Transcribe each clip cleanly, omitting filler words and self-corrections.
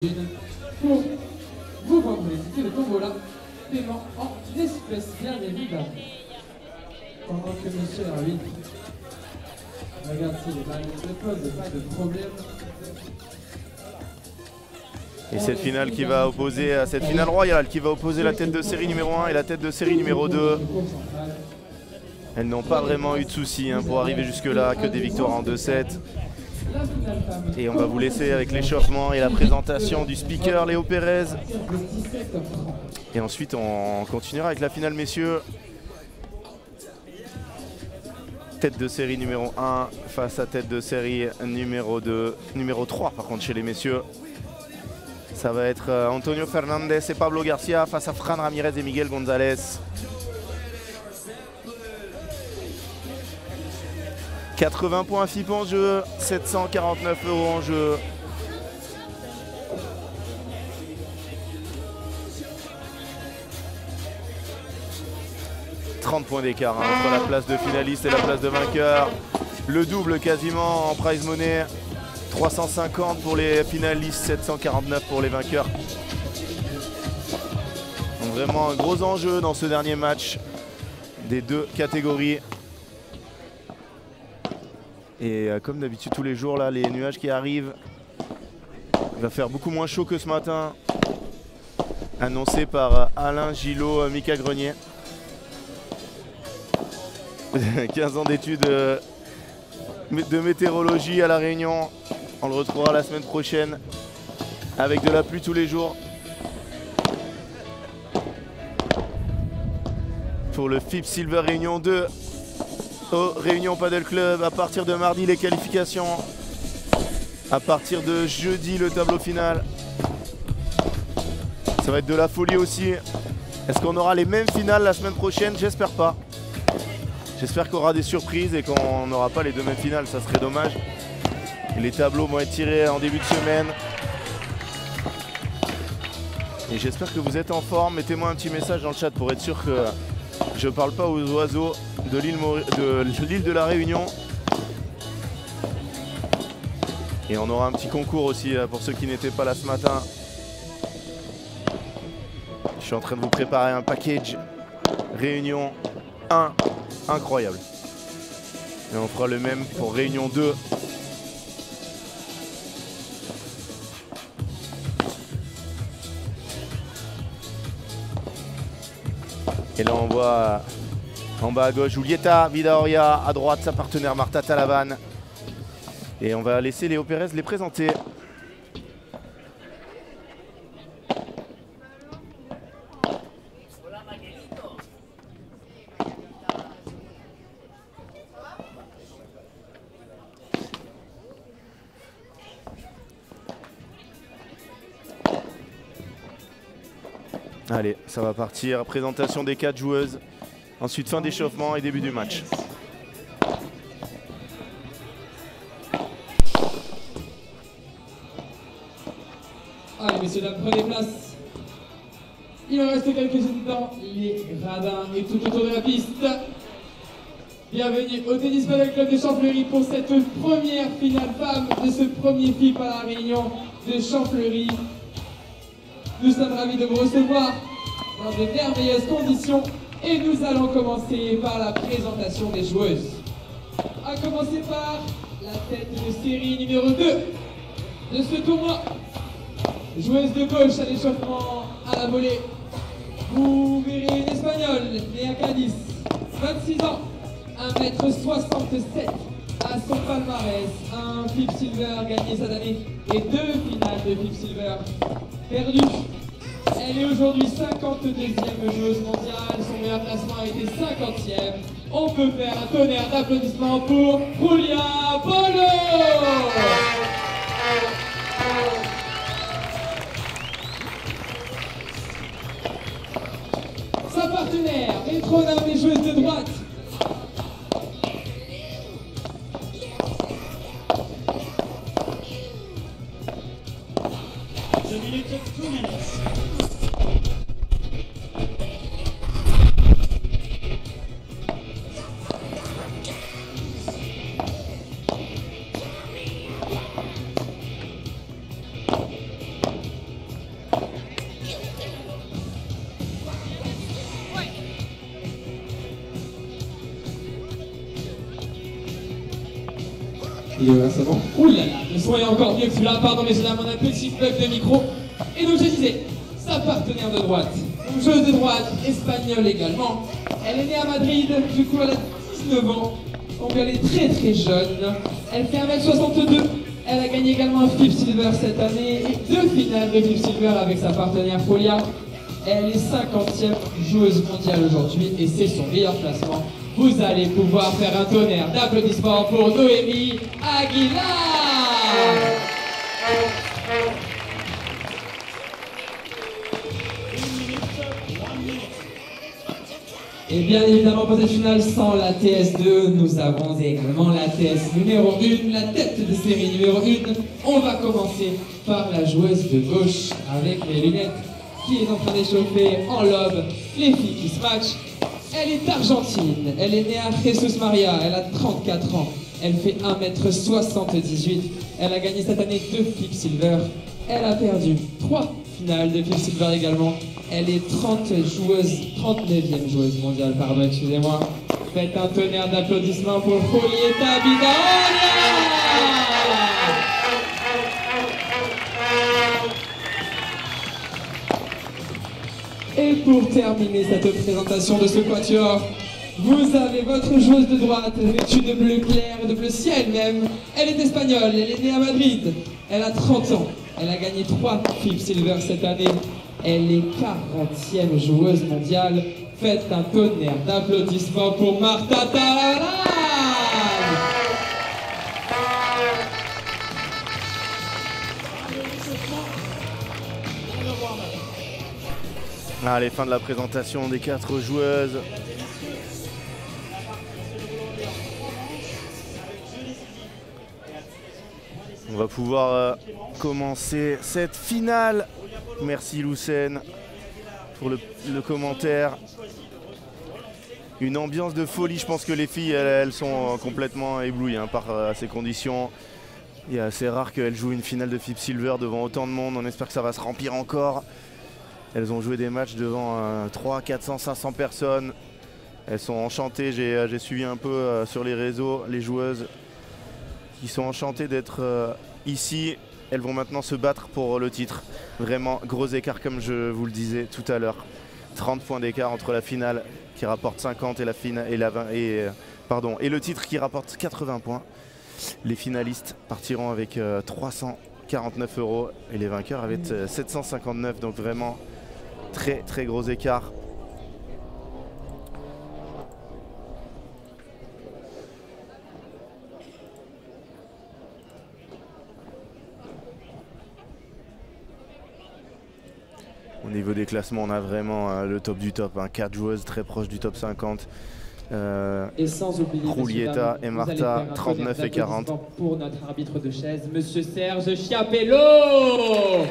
Pour vous vendre les tickets de tombola, paiement en espèces, bien évidemment. Pendant que monsieur arbitre regarde si les balles ne posent pas de problème. Et cette finale qui va opposer à cette finale royale qui va opposer la tête de série numéro 1 et la tête de série numéro 2. Elles n'ont pas vraiment eu de soucis pour arriver jusque là, que des victoires en 2-7. Et on va vous laisser avec l'échauffement et la présentation du speaker Léo Pérez. Et ensuite on continuera avec la finale messieurs. Tête de série numéro 1 face à tête de série numéro 2, numéro 3 par contre chez les messieurs. Ça va être Antonio Fernandez et Pablo Garcia face à Fran Ramirez et Miguel González. 80 points FIP en jeu, 749 € en jeu. « 30 points d'écart entre la place de finaliste et la place de vainqueur. Le double quasiment en prize money. 350 pour les finalistes, 749 pour les vainqueurs. Donc vraiment un gros enjeu dans ce dernier match des deux catégories. Et comme d'habitude tous les jours là, les nuages qui arrivent, il va faire beaucoup moins chaud que ce matin. Annoncé par Alain Gillot, Mika Grenier. 15 ans d'études de météorologie à La Réunion. On le retrouvera la semaine prochaine avec de la pluie tous les jours. Pour le FIP Silver Réunion 2 au Réunion Paddle Club. À partir de mardi les qualifications. À partir de jeudi le tableau final. Ça va être de la folie aussi. Est-ce qu'on aura les mêmes finales la semaine prochaine? J'espère pas. J'espère qu'on aura des surprises et qu'on n'aura pas les deux mêmes finales, ça serait dommage. Et les tableaux vont être tirés en début de semaine. Et j'espère que vous êtes en forme. Mettez-moi un petit message dans le chat pour être sûr que je ne parle pas aux oiseaux de l'île de la Réunion. Et on aura un petit concours aussi pour ceux qui n'étaient pas là ce matin. Je suis en train de vous préparer un package Réunion 1 incroyable. Et on fera le même pour Réunion 2. Et là on voit en bas à gauche Julieta Vidaoria, à droite sa partenaire Marta Talavan. Et on va laisser Léo Pérez les présenter. Allez, ça va partir. Présentation des 4 joueuses. Ensuite, fin d'échauffement et début du match. Allez, messieurs, dames, prenez place. Il en reste quelques instants. Les radins et tout autour de la piste. Bienvenue au Tennis Paddle Club de Champfleury pour cette première finale femme de ce premier FIP à la Réunion de Champfleury. Nous sommes ravis de vous recevoir dans de merveilleuses conditions et nous allons commencer par la présentation des joueuses. À commencer par la tête de série numéro 2 de ce tournoi. Joueuse de gauche à l'échauffement à la volée. Vous verrez une espagnole, Léa Cadiz, 26 ans, 1m67 à son palmarès, un FIP Silver gagné cette année et 2 finales de FIP Silver perdues. Elle est aujourd'hui 52e joueuse mondiale, son meilleur classement a été 50e. On peut faire un tonnerre d'applaudissements pour Julia Polo. Sa partenaire, métronome des joueuses de droite. c'est bon. Ouh là là, le son est encore mieux que celui-là. Pardon, messieurs dames, on a un petit bug de micro. Et donc je disais, sa partenaire de droite, une joueuse de droite, espagnole également. Elle est née à Madrid, du coup elle a 19 ans. Donc elle est très très jeune. Elle fait 1m62. Elle a gagné également un Flip Silver cette année et 2 finales de Flip Silver avec sa partenaire Folia. Elle est 50e joueuse mondiale aujourd'hui et c'est son meilleur classement. Vous allez pouvoir faire un tonnerre d'applaudissements pour Noémie Aguilar. Et bien évidemment pour cette finale sans la TS2, nous avons également la TS numéro 1, la tête de série numéro 1. On va commencer par la joueuse de gauche avec les lunettes qui est en train d'échauffer en lobe les filles qui se matchent. Elle est argentine, elle est née à Jesus Maria, elle a 34 ans, elle fait 1m78, elle a gagné cette année 2 Flip Silver, elle a perdu 3 finales de Flip Silver également, elle est 39e joueuse mondiale, pardon, excusez-moi. Faites un tonnerre d'applaudissements pour Julieta Vidaoria. Et pour terminer cette présentation de ce quatuor, vous avez votre joueuse de droite, vêtue de bleu clair et de bleu ciel même. Elle est espagnole, elle est née à Madrid, elle a 30 ans, elle a gagné 3 Flip Silver cette année. Elle est 40e joueuse mondiale. Faites un tonnerre d'applaudissements pour Marta Talavan. Allez, fin de la présentation des 4 joueuses. On va pouvoir commencer cette finale. Merci Lucène pour le commentaire. Une ambiance de folie, je pense que les filles elles sont complètement éblouies par ces conditions. Il est assez rare qu'elles jouent une finale de Flip Silver devant autant de monde, on espère que ça va se remplir encore. Elles ont joué des matchs devant 300, 400, 500 personnes. Elles sont enchantées, j'ai suivi un peu sur les réseaux les joueuses qui sont enchantées d'être ici. Elles vont maintenant se battre pour le titre. Vraiment gros écart comme je vous le disais tout à l'heure. 30 points d'écart entre la finale qui rapporte 50 et la finale et le titre qui rapporte 80 points. Les finalistes partiront avec 349 € et les vainqueurs avec 759. Donc vraiment très très gros écart. Au niveau des classements, on a vraiment le top du top, 4 joueuses très proches du top 50. Et sans oublier Julieta et Marta, 39 et 40. Pour notre arbitre de chaise, Monsieur Serge Chiapello.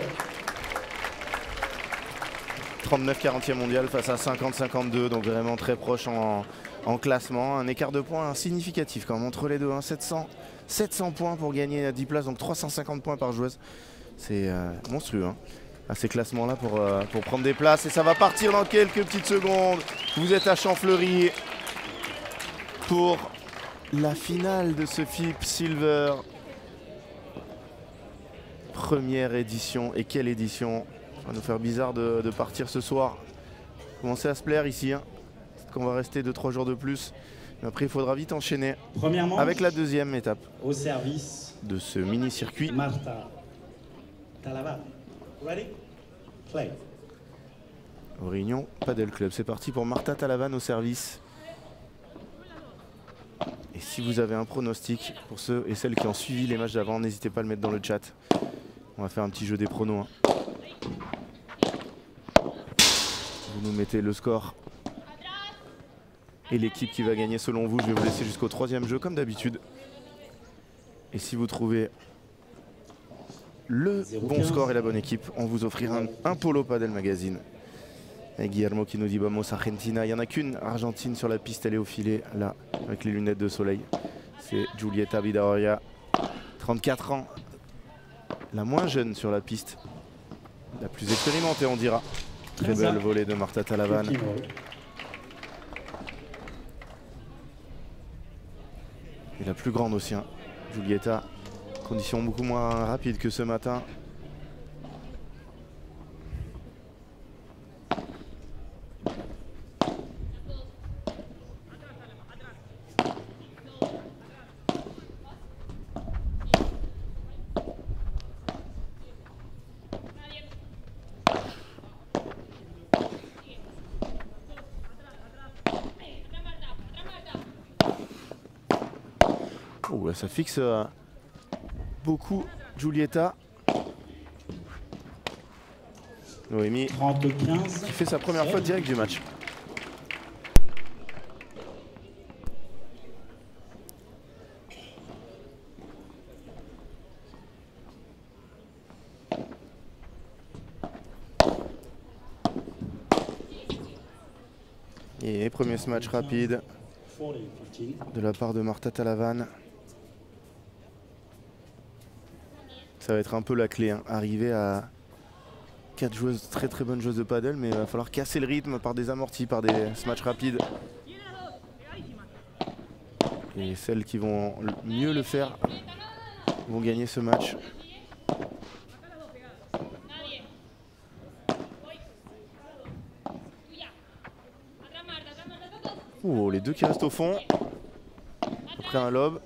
39 40e mondial face à 50-52, donc vraiment très proche en classement. Un écart de points significatif quand même entre les deux, 700 points pour gagner à 10 places, donc 350 points par joueuse. C'est monstrueux à ces classements-là pour prendre des places. Et ça va partir dans quelques petites secondes. Vous êtes à Champfleury pour la finale de ce Flip Silver. Première édition, et quelle édition! Ça va nous faire bizarre de partir ce soir. Commencer à se plaire ici, qu'on va rester 2-3 jours de plus. Mais après il faudra vite enchaîner avec la deuxième étape au service de ce mini-circuit. Marta Talavan. Ready? Play. Au Réunion Padel Club. C'est parti pour Marta Talavan au service. Et si vous avez un pronostic pour ceux et celles qui ont suivi les matchs d'avant, n'hésitez pas à le mettre dans le chat. On va faire un petit jeu des pronos. Vous nous mettez le score et l'équipe qui va gagner selon vous. Je vais vous laisser jusqu'au 3e jeu comme d'habitude. Et si vous trouvez le bon score et la bonne équipe, on vous offrira un polo Padel Magazine. Et Guillermo qui nous dit vamos Argentina. Il n'y en a qu'une Argentine sur la piste, elle est au filet là avec les lunettes de soleil. C'est Julieta Vidaoria, 34 ans, la moins jeune sur la piste, la plus expérimentée on dira. Très belle volée de Marta Talavan. Et la plus grande aussi. Giulietta, conditions beaucoup moins rapides que ce matin. Oh, là, ça fixe beaucoup Giulietta. Noémie 30-15. qui fait sa première faute directe du match. Et premier match rapide 40-15. de la part de Marta Talavan. Ça va être un peu la clé, hein. Arriver à 4 joueuses, très très bonnes joueuses de paddle, mais il va falloir casser le rythme par des amortis, par des matchs rapides. Et celles qui vont mieux le faire vont gagner ce match. Oh, les deux qui restent au fond. Après un lob.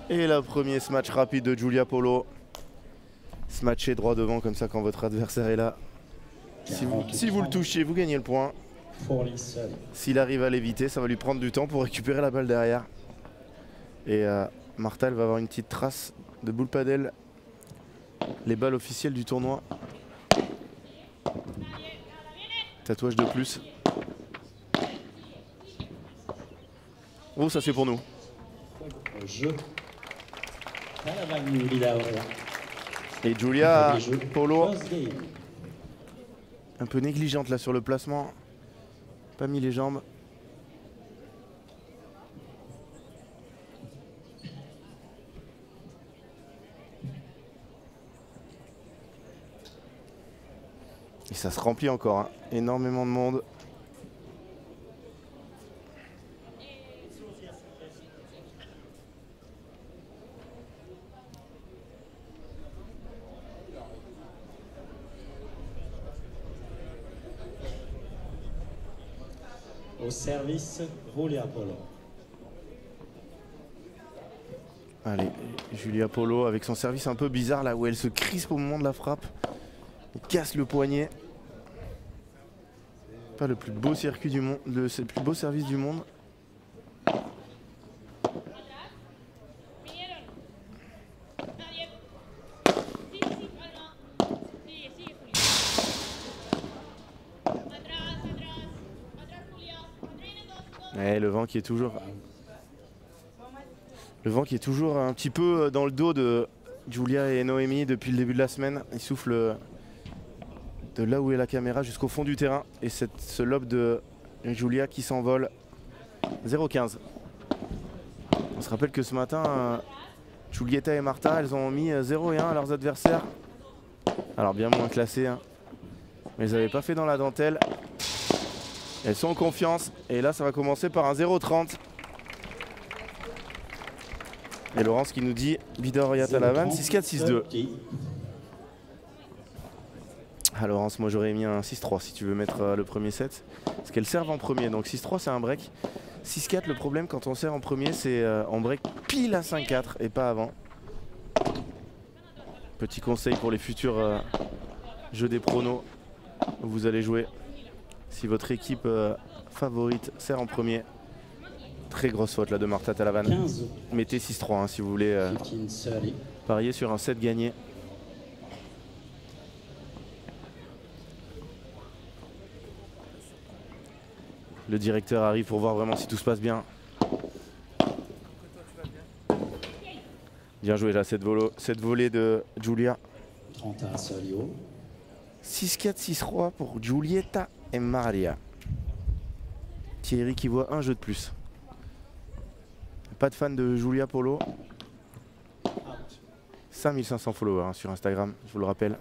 Et le premier smash rapide de Giulia Polo. Smatcher droit devant comme ça quand votre adversaire est là. Si vous le touchez, vous gagnez le point. 47. S'il arrive à l'éviter, ça va lui prendre du temps pour récupérer la balle derrière. Et Marta, elle va avoir une petite trace de boule padel. Les balles officielles du tournoi. Tatouage de plus. Oh, ça c'est pour nous. Au jeu. Talavan Vidaurria. Et Giulia Premier jeu. Polo, First game. un peu négligente là sur le placement. Pas mis les jambes. Et ça se remplit encore, hein. Énormément de monde. Au service, Giulia Polo. Allez, Giulia Polo avec son service un peu bizarre là où elle se crispe au moment de la frappe. Elle casse le poignet. Pas le plus beau circuit du monde, c'est le plus beau service du monde. Et le vent qui est toujours un petit peu dans le dos de Giulia et Noémie depuis le début de la semaine. Il souffle de là où est la caméra jusqu'au fond du terrain. Et ce lob de Giulia qui s'envole. 0,15. On se rappelle que ce matin, Giulietta et Marta, elles ont mis 0 et 1 à leurs adversaires. Alors bien moins classés, hein. Mais elles n'avaient pas fait dans la dentelle. Elles sont en confiance. Et là, ça va commencer par un 0,30. Et Laurence qui nous dit Vidaurria Talavan 6-4, 6-2. Ah Laurence, moi j'aurais mis un 6-3 si tu veux mettre le premier set. Parce qu'elles servent en premier. Donc 6-3 c'est un break. 6-4, le problème quand on sert en premier, c'est on break pile à 5-4 et pas avant. Petit conseil pour les futurs jeux des pronos où vous allez jouer. Si votre équipe favorite sert en premier. Très grosse faute là de Marta Talavan. 15. Mettez 6-3 hein, si vous voulez 15-30. parier sur un set gagné. Le directeur arrive pour voir vraiment si tout se passe bien. Bien joué là cette volée de Giulia. 30 à Solio. 6-4, 6-3 pour Giulietta et Maria. Thierry qui voit un jeu de plus. Pas de fan de Giulia Polo. 5500 followers hein, sur Instagram, je vous le rappelle.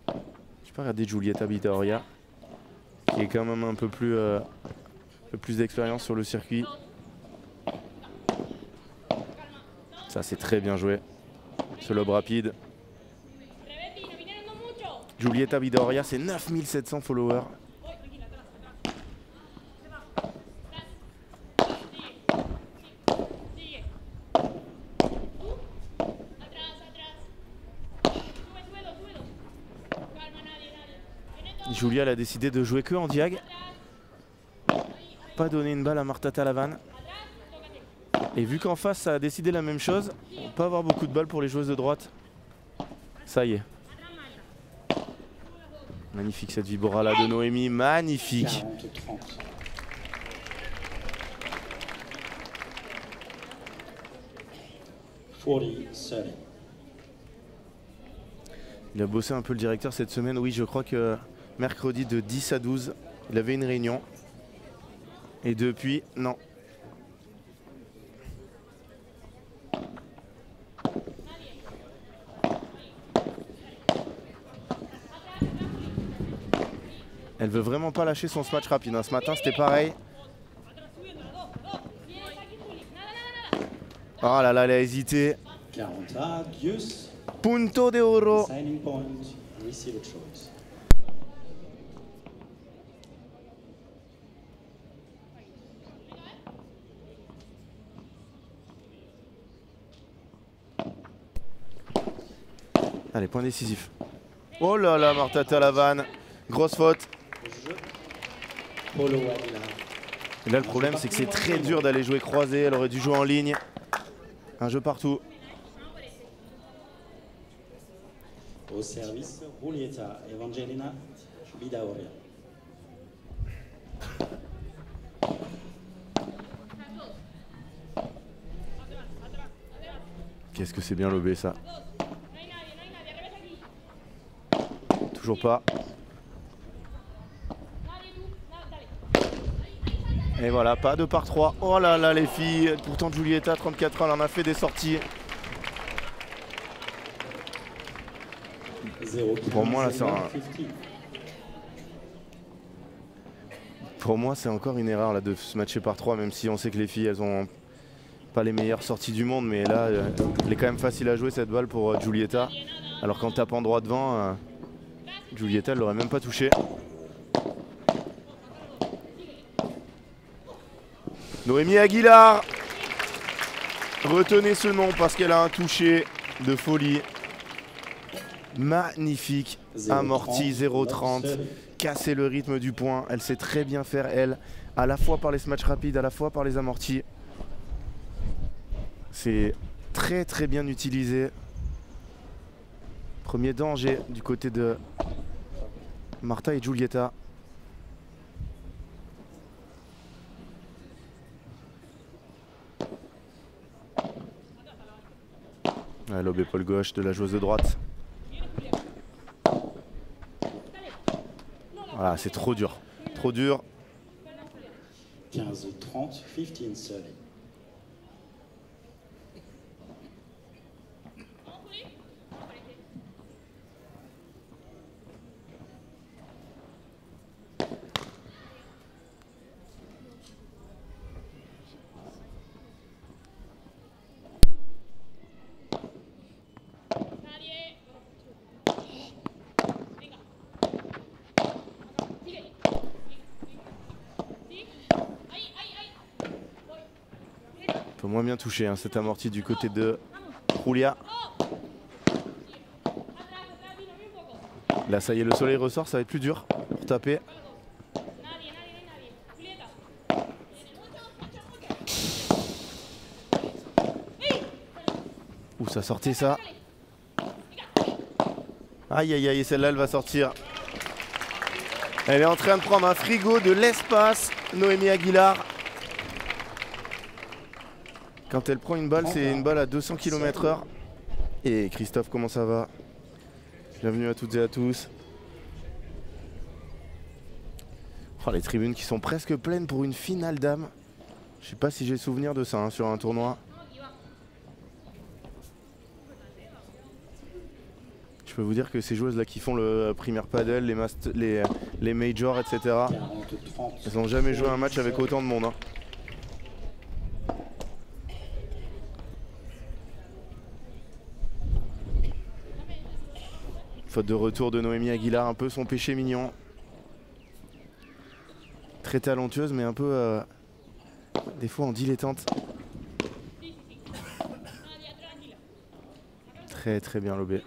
Je peux regarder Giulietta Vidaurria, qui est quand même un peu plus peu plus d'expérience sur le circuit. Ça c'est très bien joué. Ce lob rapide. Giulietta Vidaurria, c'est 9700 followers. Julia elle a décidé de jouer que en diag. Pas donner une balle à Marta Talavan. Et vu qu'en face ça a décidé la même chose, on peut avoir beaucoup de balles pour les joueuses de droite. Ça y est. Magnifique cette vibora là de Noémie, magnifique. 40-30. Il a bossé un peu le directeur cette semaine. Oui, je crois que mercredi de 10 à 12, il avait une réunion. Et depuis, non. Elle veut vraiment pas lâcher son smash rapide. Ce matin, c'était pareil. Oh là là, elle a hésité. 40 Gius. Punto de oro. Signing point. Receive a choice. Allez, point décisif. Oh là là, Marta Talavan. Grosse faute. Polo Aguilar. Et là, le problème, c'est que c'est très dur d'aller jouer croisé. Elle aurait dû jouer en ligne. Un jeu partout. Au service, Julieta Evangelina Vidaurria. Qu'est-ce que c'est bien lobé ça. Toujours pas. Et voilà, pas de par 3. Oh là là les filles. Pourtant Giulietta, 34 ans, elle en a fait des sorties. Pour moi là c'est Pour moi c'est encore une erreur là de se matcher par 3, même si on sait que les filles elles ont pas les meilleures sorties du monde, mais là elle est quand même facile à jouer cette balle pour Giulietta. Alors qu'en tapant droit devant, Giulietta elle l'aurait même pas touché. Noémie Aguilar. Retenez ce nom parce qu'elle a un toucher de folie. Magnifique, amorti 0,30, casser le rythme du point. Elle sait très bien faire, elle, à la fois par les smash rapides, à la fois par les amortis. C'est très très bien utilisé. Premier danger du côté de Marta et Giulietta. Lob épaule gauche de la joueuse de droite. Voilà, c'est trop dur. Trop dur. 15-30, 15-30. Peut moins bien toucher hein, cet amorti du côté de Julia. Là ça y est, le soleil ressort, ça va être plus dur pour taper. Ouh, ça sortait ça. Aïe aïe aïe, celle-là elle va sortir. Elle est en train de prendre un frigo de l'espace, Noémie Aguilar. Quand elle prend une balle, c'est une balle à 200 km/h. Et Christophe, comment ça va? Bienvenue à toutes et à tous. Oh, les tribunes qui sont presque pleines pour une finale dames. Je sais pas si j'ai souvenir de ça hein, sur un tournoi. Je Je peux vous dire que ces joueuses là qui font le Premier Padel, les majors, etc. 40-30. Elles n'ont jamais joué un match avec autant de monde. Hein. Faute de retour de Noémie Aguilar, un peu son péché mignon. Très talentueuse mais un peu des fois en dilettante. Très très bien lobé.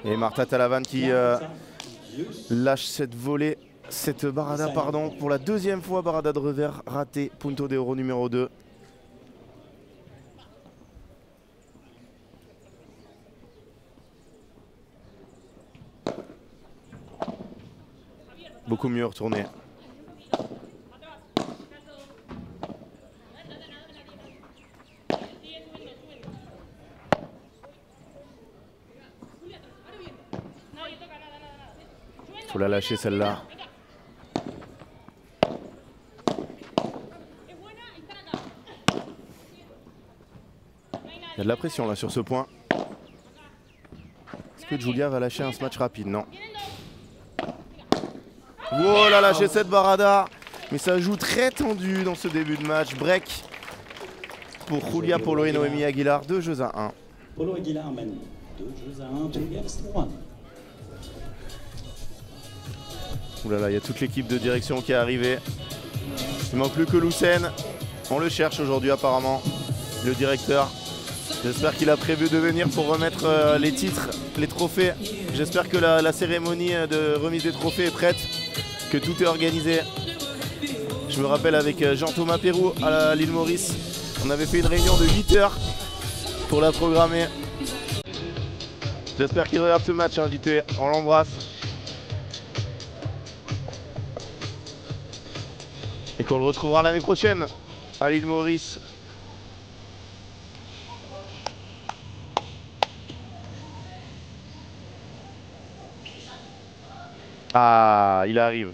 Et Marta Talavan qui lâche cette volée, cette barada pardon, pour la deuxième fois, barada de revers ratée, punto de oro numéro 2. Beaucoup mieux retourné. Faut la lâcher celle-là. Il y a de la pression là sur ce point. Est-ce que Julia va lâcher un smash rapide? Non. Oh, elle a lâché cette barada. Mais ça joue très tendu dans ce début de match. Break pour Julia Polo et Noémie Aguilar. 2 jeux à 1. Polo Aguilar mène 2 jeux à 1 to against 1. Ouh là là, il y a toute l'équipe de direction qui est arrivée. Il ne manque plus que Lucène. On le cherche aujourd'hui apparemment, le directeur. J'espère qu'il a prévu de venir pour remettre les titres, les trophées. J'espère que la cérémonie de remise des trophées est prête, que tout est organisé. Je me rappelle avec Jean-Thomas Pérou à l'île Maurice, on avait fait une réunion de 8 heures pour la programmer. J'espère qu'il regarde ce match, invité. On l'embrasse. Et qu'on le retrouvera l'année prochaine à l'île Maurice. Ah, il arrive.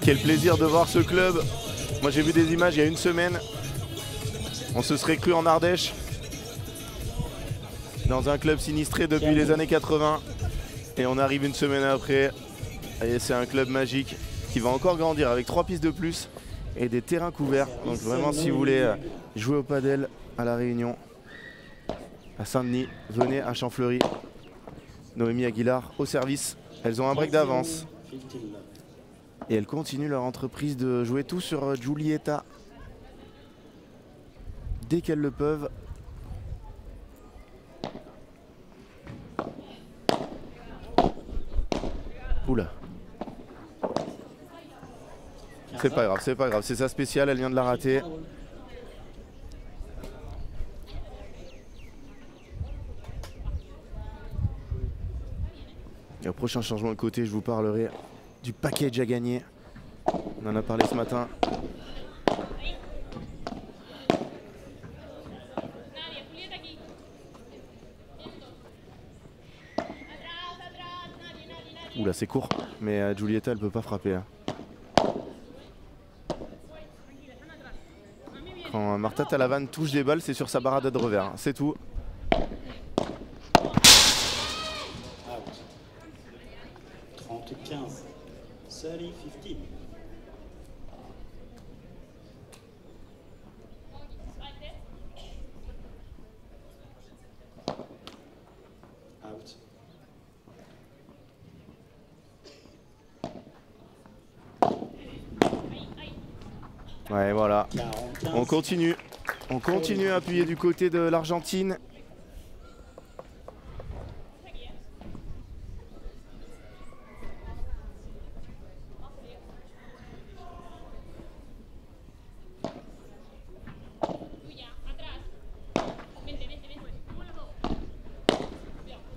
Quel plaisir de voir ce club. Moi j'ai vu des images il y a une semaine. On se serait cru en Ardèche. Dans un club sinistré depuis les années 80. Et on arrive une semaine après. Et c'est un club magique qui va encore grandir avec 3 pistes de plus et des terrains couverts. Donc vraiment si vous voulez jouer au padel à La Réunion, à Saint-Denis, venez à Champfleury. Noémie Aguilar au service. Elles ont un break d'avance. Et elles continuent leur entreprise de jouer tout sur Giulietta. Dès qu'elles le peuvent. Oula. C'est pas grave, c'est pas grave. C'est sa spéciale, elle vient de la rater. Et au prochain changement de côté, je vous parlerai du package à gagner. On en a parlé ce matin. Oula, c'est court, mais Giulietta, elle peut pas frapper. Hein. Quand Marta Talavan touche des balles, c'est sur sa barada de revers. Hein. C'est tout. Out. 30-15. 30-15. Out. Ouais, voilà. On continue. On continue à appuyer du côté de l'Argentine.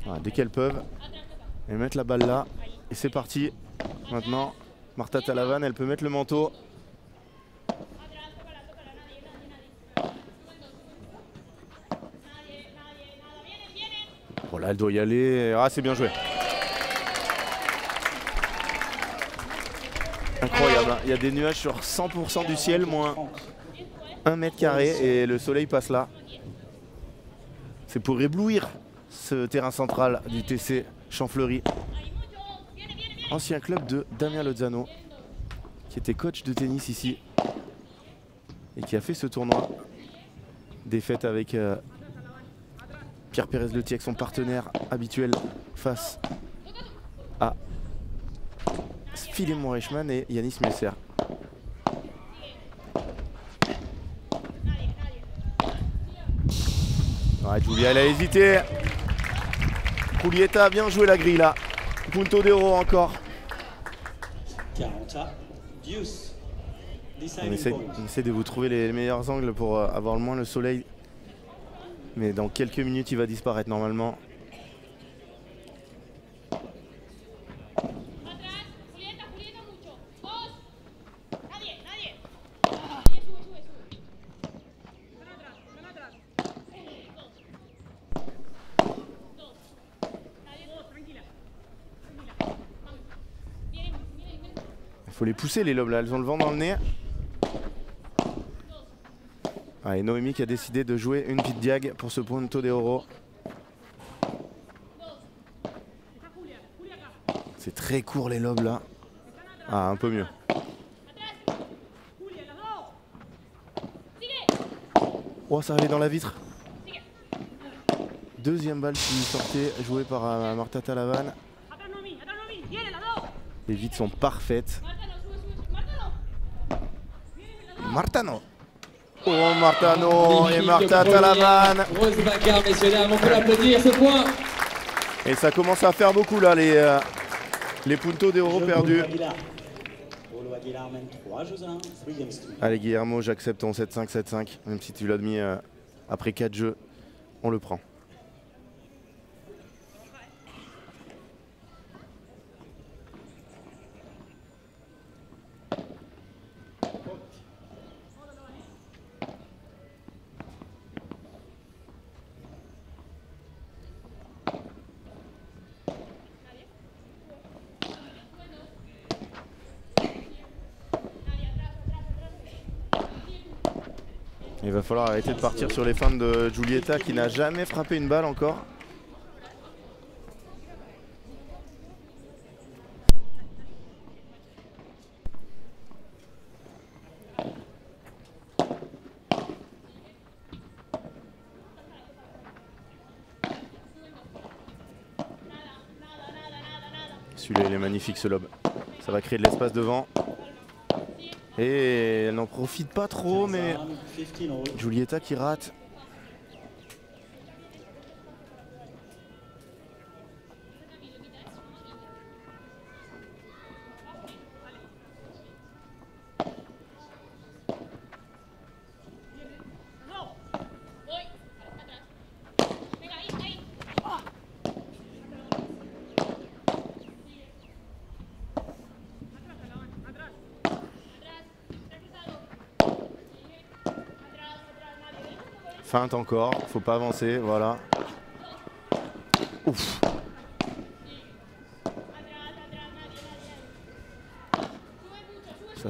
Voilà, dès qu'elles peuvent, elles mettent la balle là. Et c'est parti. Maintenant, Marta Talavan, elle peut mettre le manteau. Voilà, elle doit y aller. Ah, c'est bien joué. Incroyable, hein. Il y a des nuages sur 100% du ciel, moins 1 mètre carré et le soleil passe là. C'est pour éblouir ce terrain central du TC Champfleury. Ancien club de Damien Lozano, qui était coach de tennis ici et qui a fait ce tournoi. Défaite avec Pierre Pérez-Letiec, son partenaire habituel, face à Philemon Reichmann et Yanis Messer. Ouais, Giulia, elle a hésité. Julieta a bien joué la grille là. Punto d'Oro encore. 40 Deuce. On essaie de vous trouver les meilleurs angles pour avoir le moins le soleil. Mais dans quelques minutes, il va disparaître normalement. Il faut les pousser les lobes là, elles ont le vent dans le nez. Ah, et Noémie qui a décidé de jouer une petite diag pour ce Punto d'Oro. C'est très court les lobes là. Ah, un peu mieux. Oh, ça allait dans la vitre. Deuxième balle qui sortait, jouée par Marta Talavan. Les vitres sont parfaites. Martano. Oh, Martano et Marta Talavan. Grosse bagarre, messieurs dames, on peut l'applaudir ce point. Et ça commence à faire beaucoup là, les Punto d'Oro perdus. Allez Guillermo, j'accepte ton 7-5, 7-5. Même si tu l'as mis après 4 jeux, on le prend. Il va falloir arrêter de partir sur les feintes de Giulietta qui n'a jamais frappé une balle encore. Celui-là il est magnifique ce lob. Ça va créer de l'espace devant. Et elle n'en profite pas trop, mais Giulietta qui rate. Feinte encore, faut pas avancer, voilà. Ouf.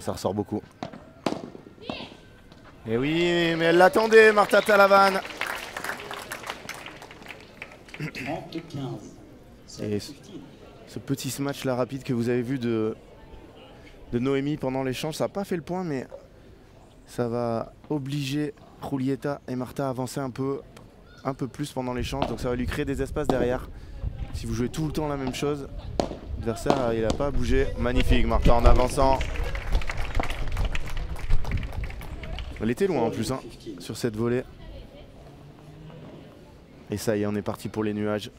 Ça ressort beaucoup. Et oui, mais elle l'attendait, Marta Talavan. Et ce petit smash là rapide que vous avez vu de Noémie pendant l'échange, ça n'a pas fait le point, mais ça va obliger Julietta et Marta à avancer un peu plus pendant l'échange. Donc ça va lui créer des espaces derrière. Si vous jouez tout le temps la même chose, l'adversaire il n'a pas à bouger. Magnifique Marta en avançant. Elle était loin en plus hein, sur cette volée. Et ça y est, on est parti pour les nuages.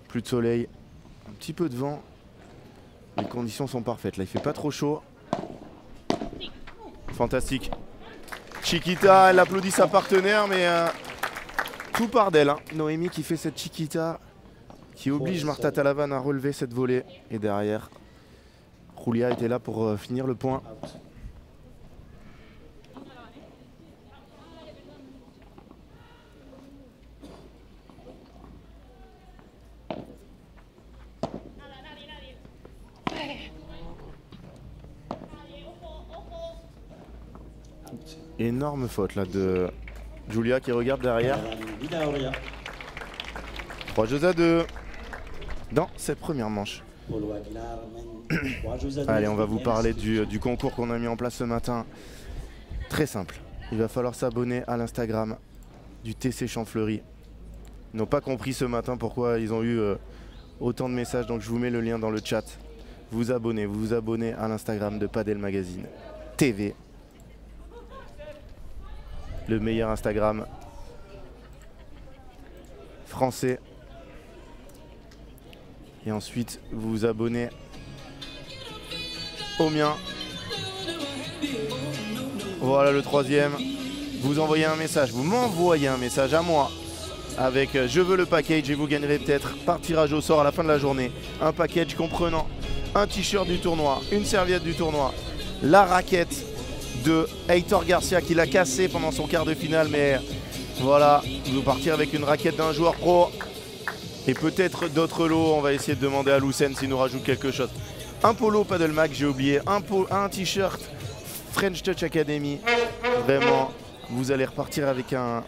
Plus de soleil, un petit peu de vent. Les conditions sont parfaites. Là, il fait pas trop chaud. Fantastique. Chiquita, elle applaudit sa partenaire, mais tout part d'elle. Hein. Noémie qui fait cette Chiquita qui oblige Marta Talavan à relever cette volée. Et derrière, Julia était là pour finir le point. Énorme faute là de Julia qui regarde derrière. 3-2 dans cette première manche. Allez, on va vous parler du concours qu'on a mis en place ce matin. Très simple. Il va falloir s'abonner à l'Instagram du TC Champfleury. Ils n'ont pas compris ce matin pourquoi ils ont eu autant de messages, donc je vous mets le lien dans le chat. Vous vous abonnez à l'Instagram de Padel Magazine TV. Le meilleur Instagram français. Et ensuite, vous vous abonnez au mien. Voilà le troisième. Vous envoyez un message, vous m'envoyez un message à moi avec je veux le package et vous gagnerez peut-être par tirage au sort à la fin de la journée un package comprenant un t-shirt du tournoi, une serviette du tournoi, la raquette de Heitor Garcia qui l'a cassé pendant son quart de finale, mais voilà, vous partir avec une raquette d'un joueur pro et peut-être d'autres lots. On va essayer de demander à Lucen s'il nous rajoute quelque chose. Un polo Padel Mag, j'ai oublié, un t-shirt French Touch Academy. Vraiment, vous allez repartir avec un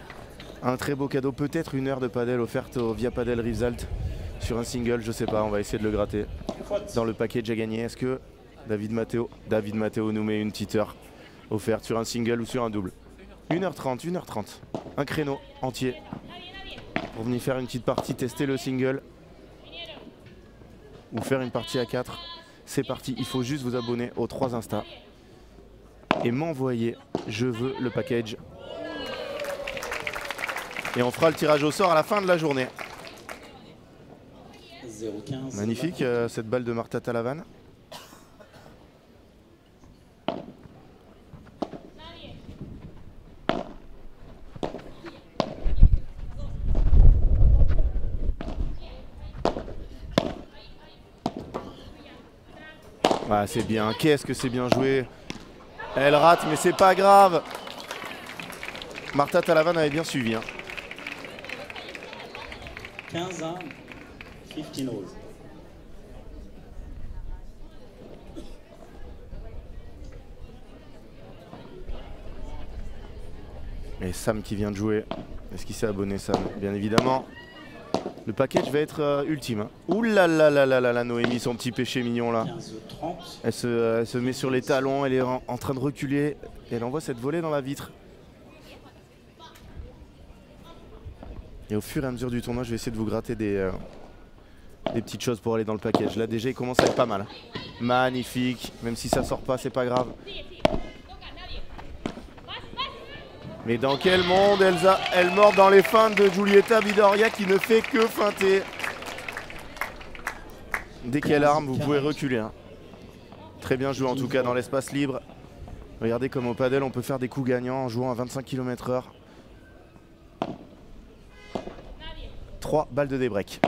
très beau cadeau, peut-être une heure de padel offerte via Padel Result sur un single, je sais pas, on va essayer de le gratter dans le package à gagner. Est-ce que David Matteo nous met une petite heure offerte sur un single ou sur un double? 1h30, un créneau entier pour venir faire une petite partie, tester le single ou faire une partie à 4. C'est parti, il faut juste vous abonner aux 3 Insta et m'envoyer je veux le package. Et on fera le tirage au sort à la fin de la journée. 0,15. Magnifique cette balle de Marta Talavan. Ah, c'est bien, qu'est-ce que c'est bien joué. Elle rate mais c'est pas grave. Marta Talavan avait bien suivi. 15 ans, 15 all. Et Sam qui vient de jouer. Est-ce qu'il s'est abonné, Sam? Bien évidemment. Le package va être ultime. Ouh là là là là là là, Noémie, son petit péché mignon là. 15-30. Elle se met sur les talons, elle est en train de reculer. Et elle envoie cette volée dans la vitre. Et au fur et à mesure du tournoi, je vais essayer de vous gratter des petites choses pour aller dans le package. Là déjà, il commence à être pas mal. Magnifique, même si ça sort pas, c'est pas grave. Mais dans quel monde elle mord dans les feintes de Giulietta Vidoria qui ne fait que feinter. Dès qu'elle arme, vous pouvez reculer. Très bien joué en tout cas dans l'espace libre. Regardez comme au padel, on peut faire des coups gagnants en jouant à 25 km/h. 3 balles de débreak.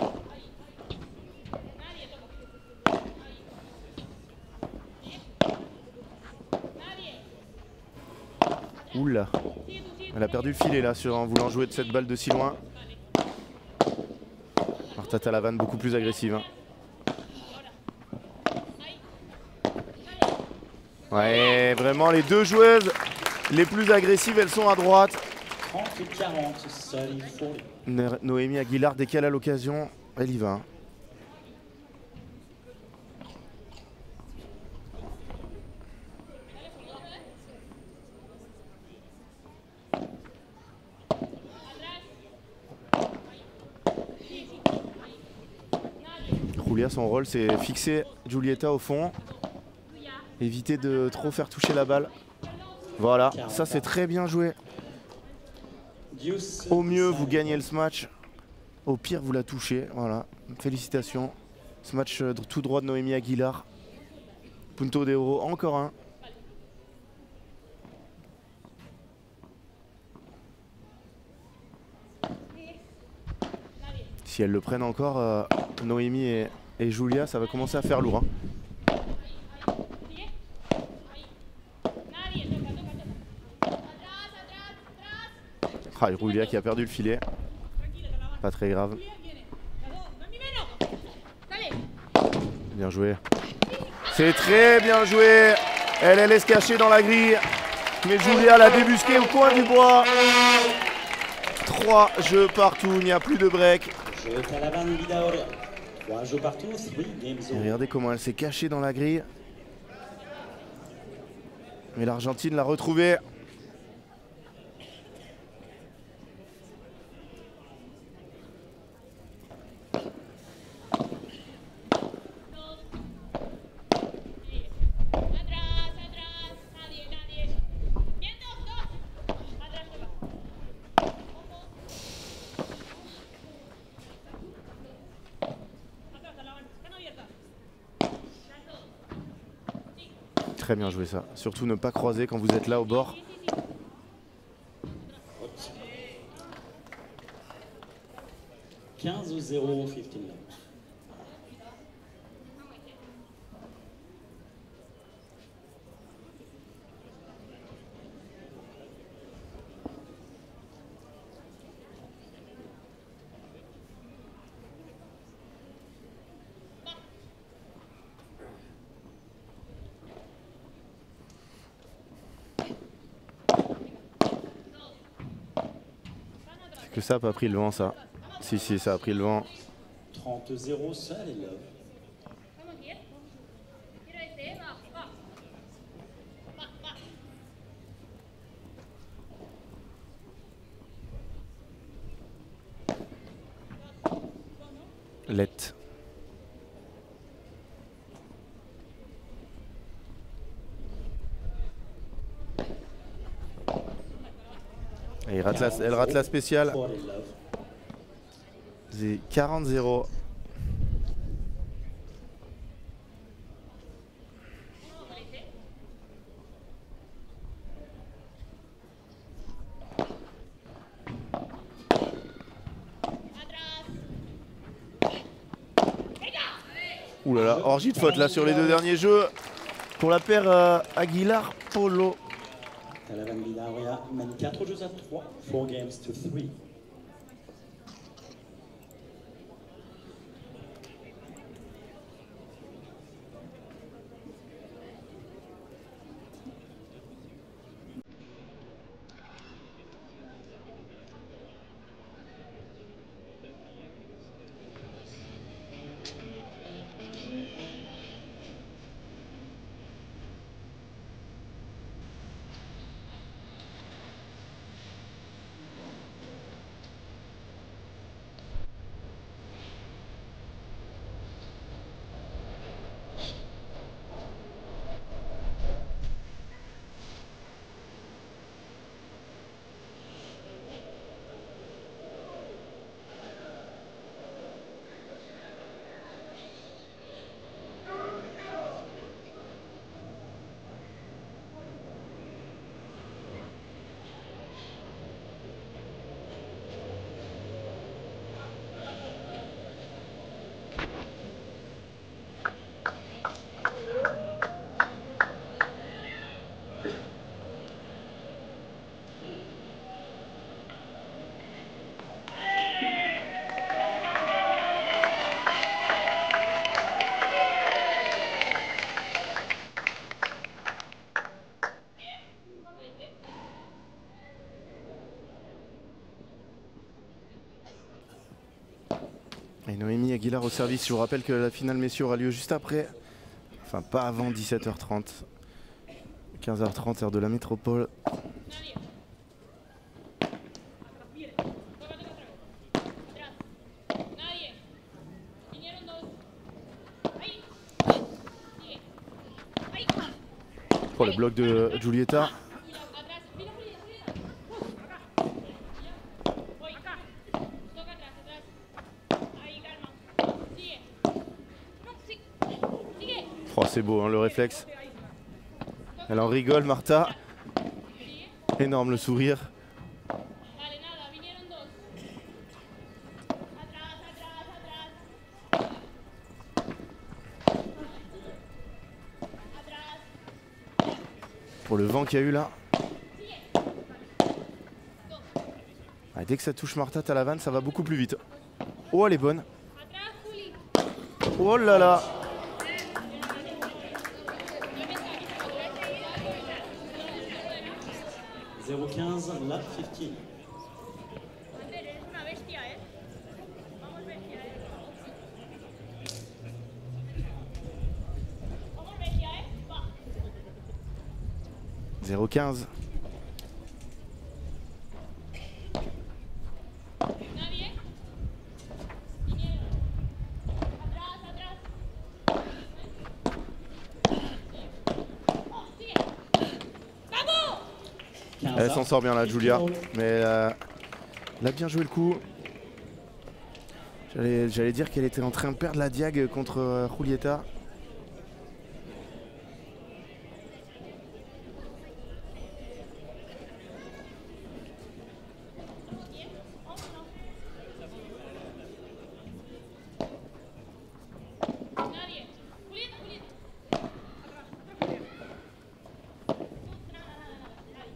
Oula. Elle a perdu le filet là en voulant jouer de cette balle de si loin. Marta Talavan beaucoup plus agressive. Ouais, vraiment les deux joueuses les plus agressives, elles sont à droite. 30 et 40, seul il faut. Noémie Aguilar, dès qu'elle a l'occasion, elle y va. Julia, son rôle, c'est fixer Giulietta au fond. Éviter de trop faire toucher la balle. Voilà, ça c'est très bien joué. Au mieux, vous gagnez le match. Au pire, vous la touchez. Voilà, félicitations. Ce match tout droit de Noémie Aguilar. Punto de oro, encore un. Si elles le prennent encore, Noémie et Julia, ça va commencer à faire lourd. Ah, Julia qui a perdu le filet. Pas très grave. Bien joué. C'est très bien joué. Elle laisse cacher dans la grille. Mais Julia l'a débusqué au coin du bois. 3 jeux partout, il n'y a plus de break. Jeu Talavan Vidaoria. 3 jeux partout, 3 games Et over. regardez comment elle s'est cachée dans la grille. Mais l'Argentine l'a retrouvée. Très bien joué ça. Surtout ne pas croiser quand vous êtes là au bord. Haute. 15-0, 15 love. Que ça n'a pas pris le vent ça. Si ça a pris le vent. 30-0, seul et love. Let. Et elle rate la spéciale. 4 et love. C'est 40-0. Ouh là là, orgie de faute là sur les 2 derniers jeux. Pour la paire Aguilar-Polo. Talavan Vidaoria mène 4 jeux à 3. 4 games to 3. Et Noémie Aguilar au service. Je vous rappelle que la finale messieurs aura lieu juste après. Enfin pas avant 17h30. 15h30 heure de la métropole. Pour le bloc de Giulietta. Oh, c'est beau hein, le réflexe. Elle en rigole Martha. Énorme le sourire. Pour le vent qu'il y a eu là. Ah, dès que ça touche Martha Talavan, ça va beaucoup plus vite. Oh, elle est bonne. Oh là là. 0-15, lap 15. Eres una bestia, ¿eh? Vamos, bestia, ¿eh? Vamos, bestia, ¿eh? Va. 0-15. Nadie. Vinieron. Atrás, atrás. Oh, sigue. ¡Vamos! 15 Elle s'en sort bien là, Julia. Mais elle a bien joué le coup. J'allais dire qu'elle était en train de perdre la diag contre Julieta. Nadie. Julieta, Julieta.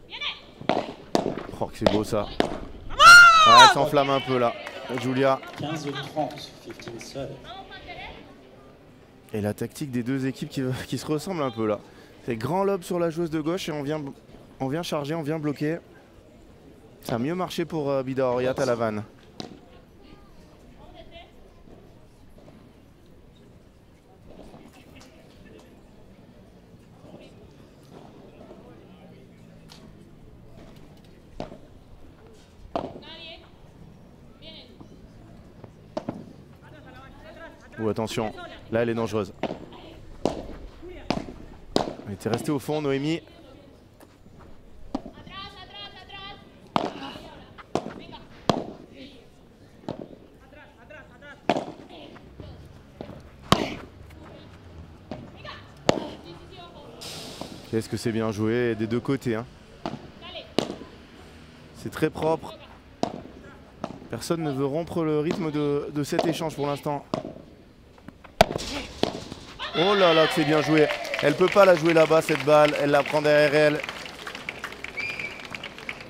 Viene. Oh, que c'est beau ça. Ouais, elle s'enflamme un peu là, Julia. 15-30, 15 seul. Vamos, Panteres. Et la tactique des deux équipes qui se ressemblent un peu là. C'est grand lob sur la joueuse de gauche et on vient charger, on vient bloquer. Ça a mieux marché pour Bida Oriat à la vanne. Nadie. Vienen. Ou attention, là elle est dangereuse. Elle était restée au fond, Noémie. Atrás, atrás, atrás. Venga. Atrás, atrás, atrás. Venga. Sí, ojo. Qu'est-ce que c'est bien joué des deux côtés, hein. Dale. C'est très propre. Personne ne veut rompre le rythme de cet échange pour l'instant. Oh là là, que c'est bien joué. Elle peut pas la jouer là-bas cette balle, elle la prend derrière elle.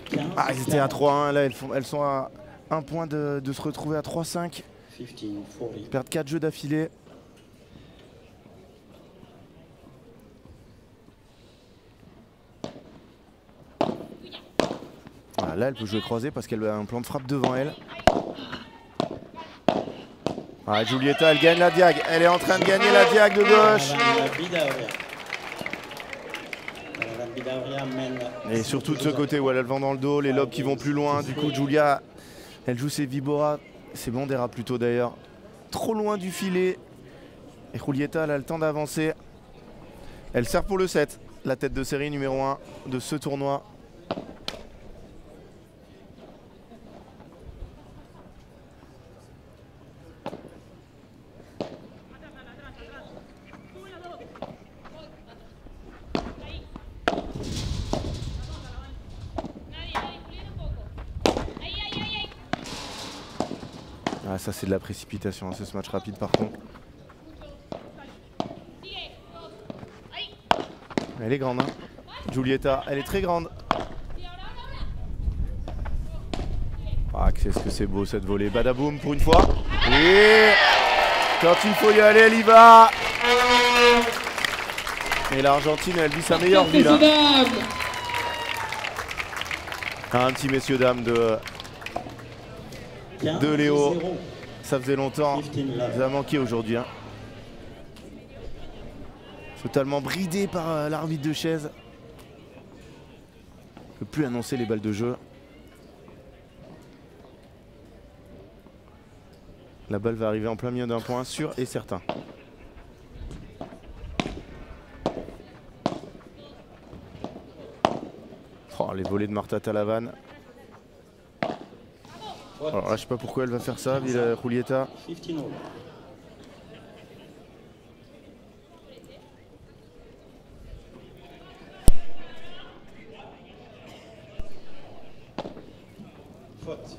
15, Ah, ils étaient à 3-1, là elles sont à un point de se retrouver à 3-5. 15-40. Ils perdent 4 jeux d'affilée. Ah, là elle peut jouer croisée parce qu'elle a un plan de frappe devant elle. Ah, Julieta, elle gagne la diag. Elle est en train de gagner la diag de gauche. Bida Auria mène. Et surtout de ce côté où elle a le vent dans le dos, les lobes qui vont plus loin. Du coup, Julia, elle joue ses Vibora. C'est Bandera plutôt d'ailleurs. Trop loin du filet. Et Julieta, elle a le temps d'avancer. Elle sert pour le 7. La tête de série numéro 1 de ce tournoi. Nadie, nadie. Julieta un poco. Ahí, ahí, ahí, ahí. Ah, ça c'est de la précipitation, hein, c'est ce match rapide par contre. Sigue. Dos. Ahí. Elle est grande, hein. Julieta, elle est très grande. Sí, ahora, ahora, Ah, ahora. qu'est-ce que c'est beau cette volée. Badaboum pour une fois. Et quand il faut y aller, elle y va. Et l'Argentine, elle vit sa meilleure vie là. Messieurs, dames. Un petit messieurs dames de Léo. Ça faisait longtemps. Ça a manqué aujourd'hui, hein. Totalement bridé par l'arbitre de chaise. Ne peut plus annoncer les balles de jeu. La balle va arriver en plein milieu d'un point sûr et certain. Oh, les volées de Marta Talavan. Alors là, je sais pas pourquoi elle va faire ça, Julieta. 15 all. Faute.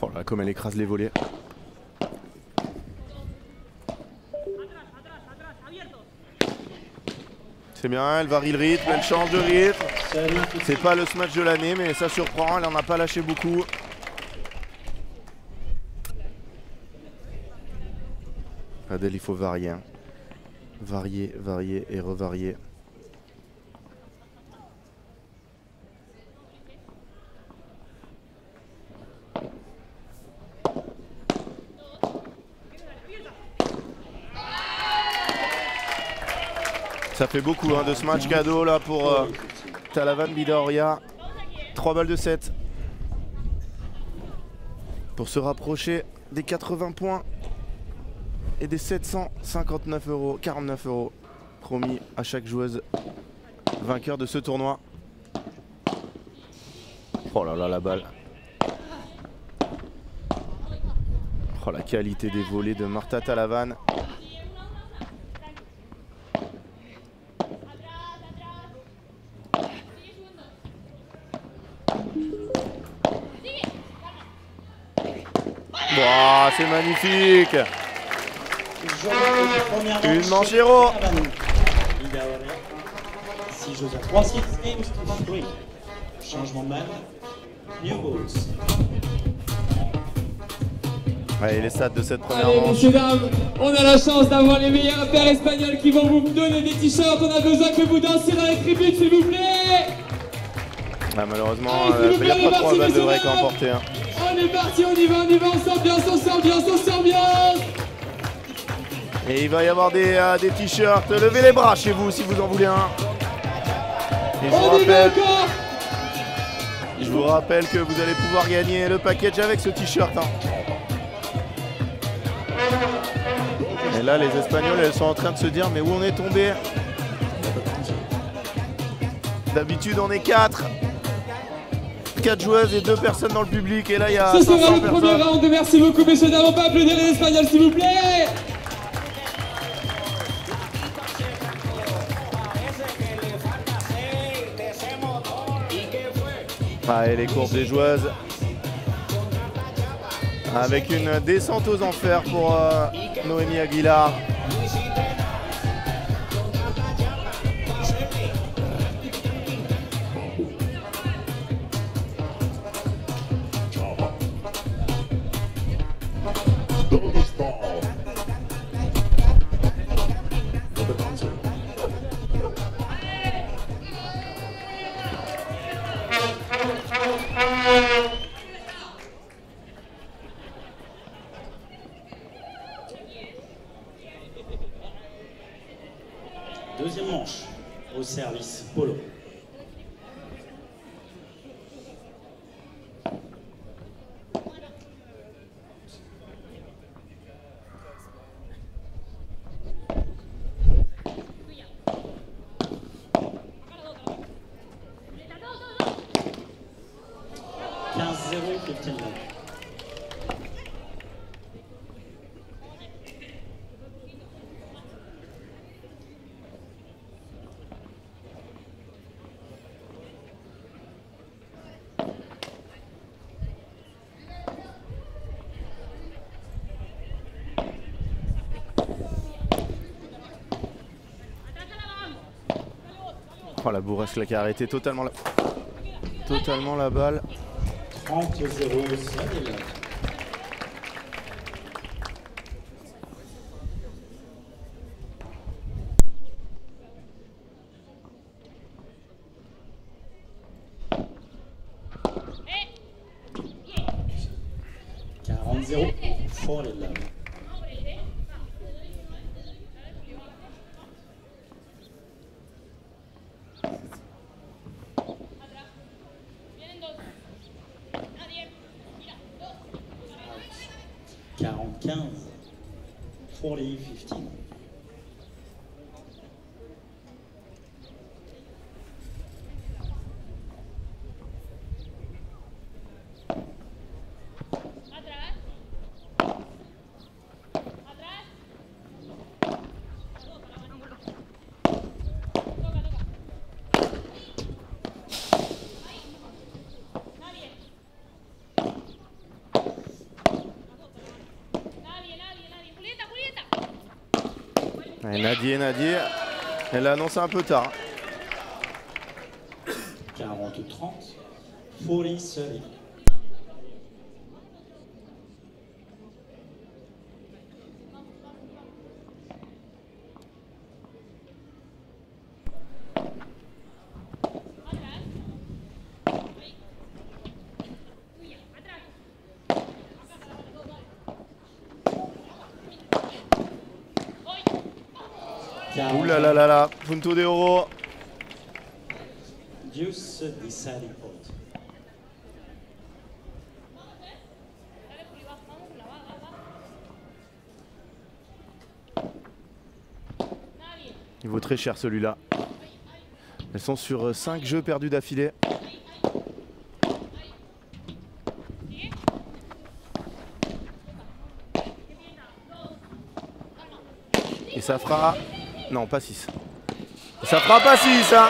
Oh là, comme elle écrase les volets. C'est bien, elle varie le rythme, elle change de rythme. C'est pas le smash de l'année, mais ça surprend, elle en a pas lâché beaucoup. Adèle, il faut varier. Hein. Varier, varier et revarier. Ça fait beaucoup hein, de ce match cadeau là pour Talavan Bidaoria. 3 balles de 7. Pour se rapprocher des 80 points et des 759 €, 49 € promis à chaque joueuse vainqueur de ce tournoi. Oh là là, la balle. Oh la qualité des volets de Marta Talavan. Wow, c'est magnifique. Une manche héros. 6 jeux à 3, 6 games to 3. Changement de balle. New balls. Allez, les stats de cette première Allez, manche. messieurs, dames, on a la chance d'avoir les meilleurs pairs espagnols qui vont vous donner des t-shirts. On a besoin que vous dansiez dans les tribunes, s'il vous plaît. Ah, malheureusement, Allez, il n'y a pas trop balles de break à emporter. Hein. On est parti, on y va, on s'ambiance, on s'ambiance, on s'ambiance. Et il va y avoir des t-shirts. Levez les bras chez vous si vous en voulez un. Et je vous rappelle que vous allez pouvoir gagner le package avec ce t-shirt. Hein. Et là, les Espagnols, elles sont en train de se dire mais où on est tombé? D'habitude, on est 4 joueuses et 2 personnes dans le public. Et là, il y a 500 personnes. Ce sera le premier round. Merci beaucoup, messieurs, dames. On peut applaudir les Espagnols, s'il vous plaît. Ah, et les courbes des joueuses. Avec une descente aux enfers pour Noémie Aguilar. Deuxième manche au service polo. Oh, la bourrasque là qui a arrêté totalement la balle. 30-0, for les lames. For les 15. Allez, Nadia. Elle l'a annoncé un peu tard. 40-30. 40-30. Ouh là là là là, punto de oro. Deuce deciding point. Il vaut très cher celui-là. Elles sont sur 5 jeux perdus d'affilée. Et ça fera... Non, pas 6. Ça fera pas 6, hein.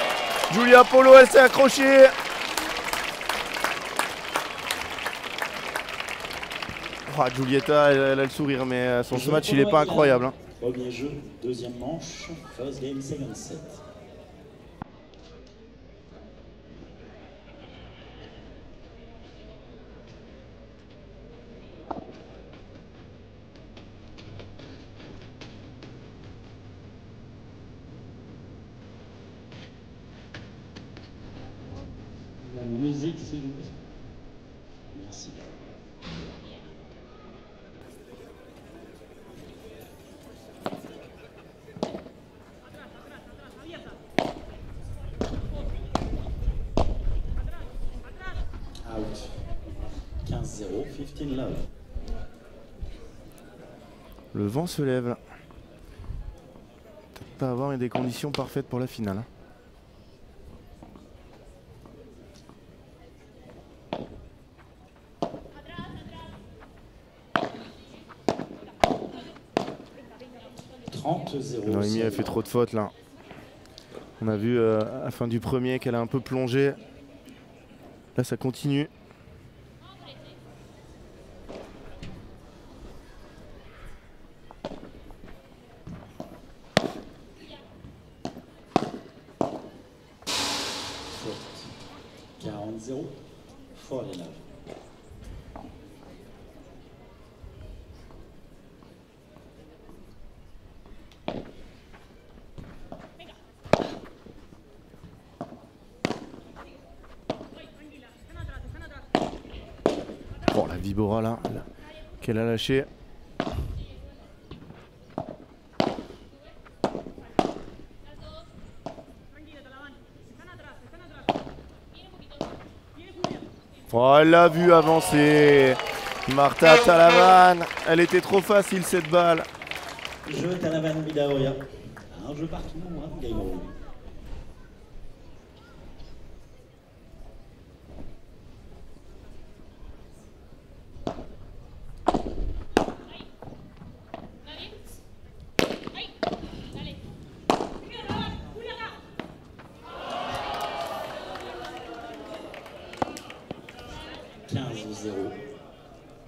Giulia Polo, elle s'est accrochée. Oh, Giulietta, elle a le sourire, mais son match, il est pas incroyable. Hein. Premier jeu, deuxième manche, first game, second set. La musique, s'il vous plaît. Merci. Out. 15-0, 15 love. Le vent se lève là. Peut-être pas avoir des conditions parfaites pour la finale. Hein. Noémie a fait trop de fautes là. On a vu à la fin du premier qu'elle a un peu plongé. Là ça continue. Faute. 40-0, for the love. Bon, la Vibora là, qu'elle a lâché. Oh, elle l'a vu avancer. Marta Talavan, elle était trop facile cette balle. Jeu Talavan Bidaoya. Un jeu partout, un game over.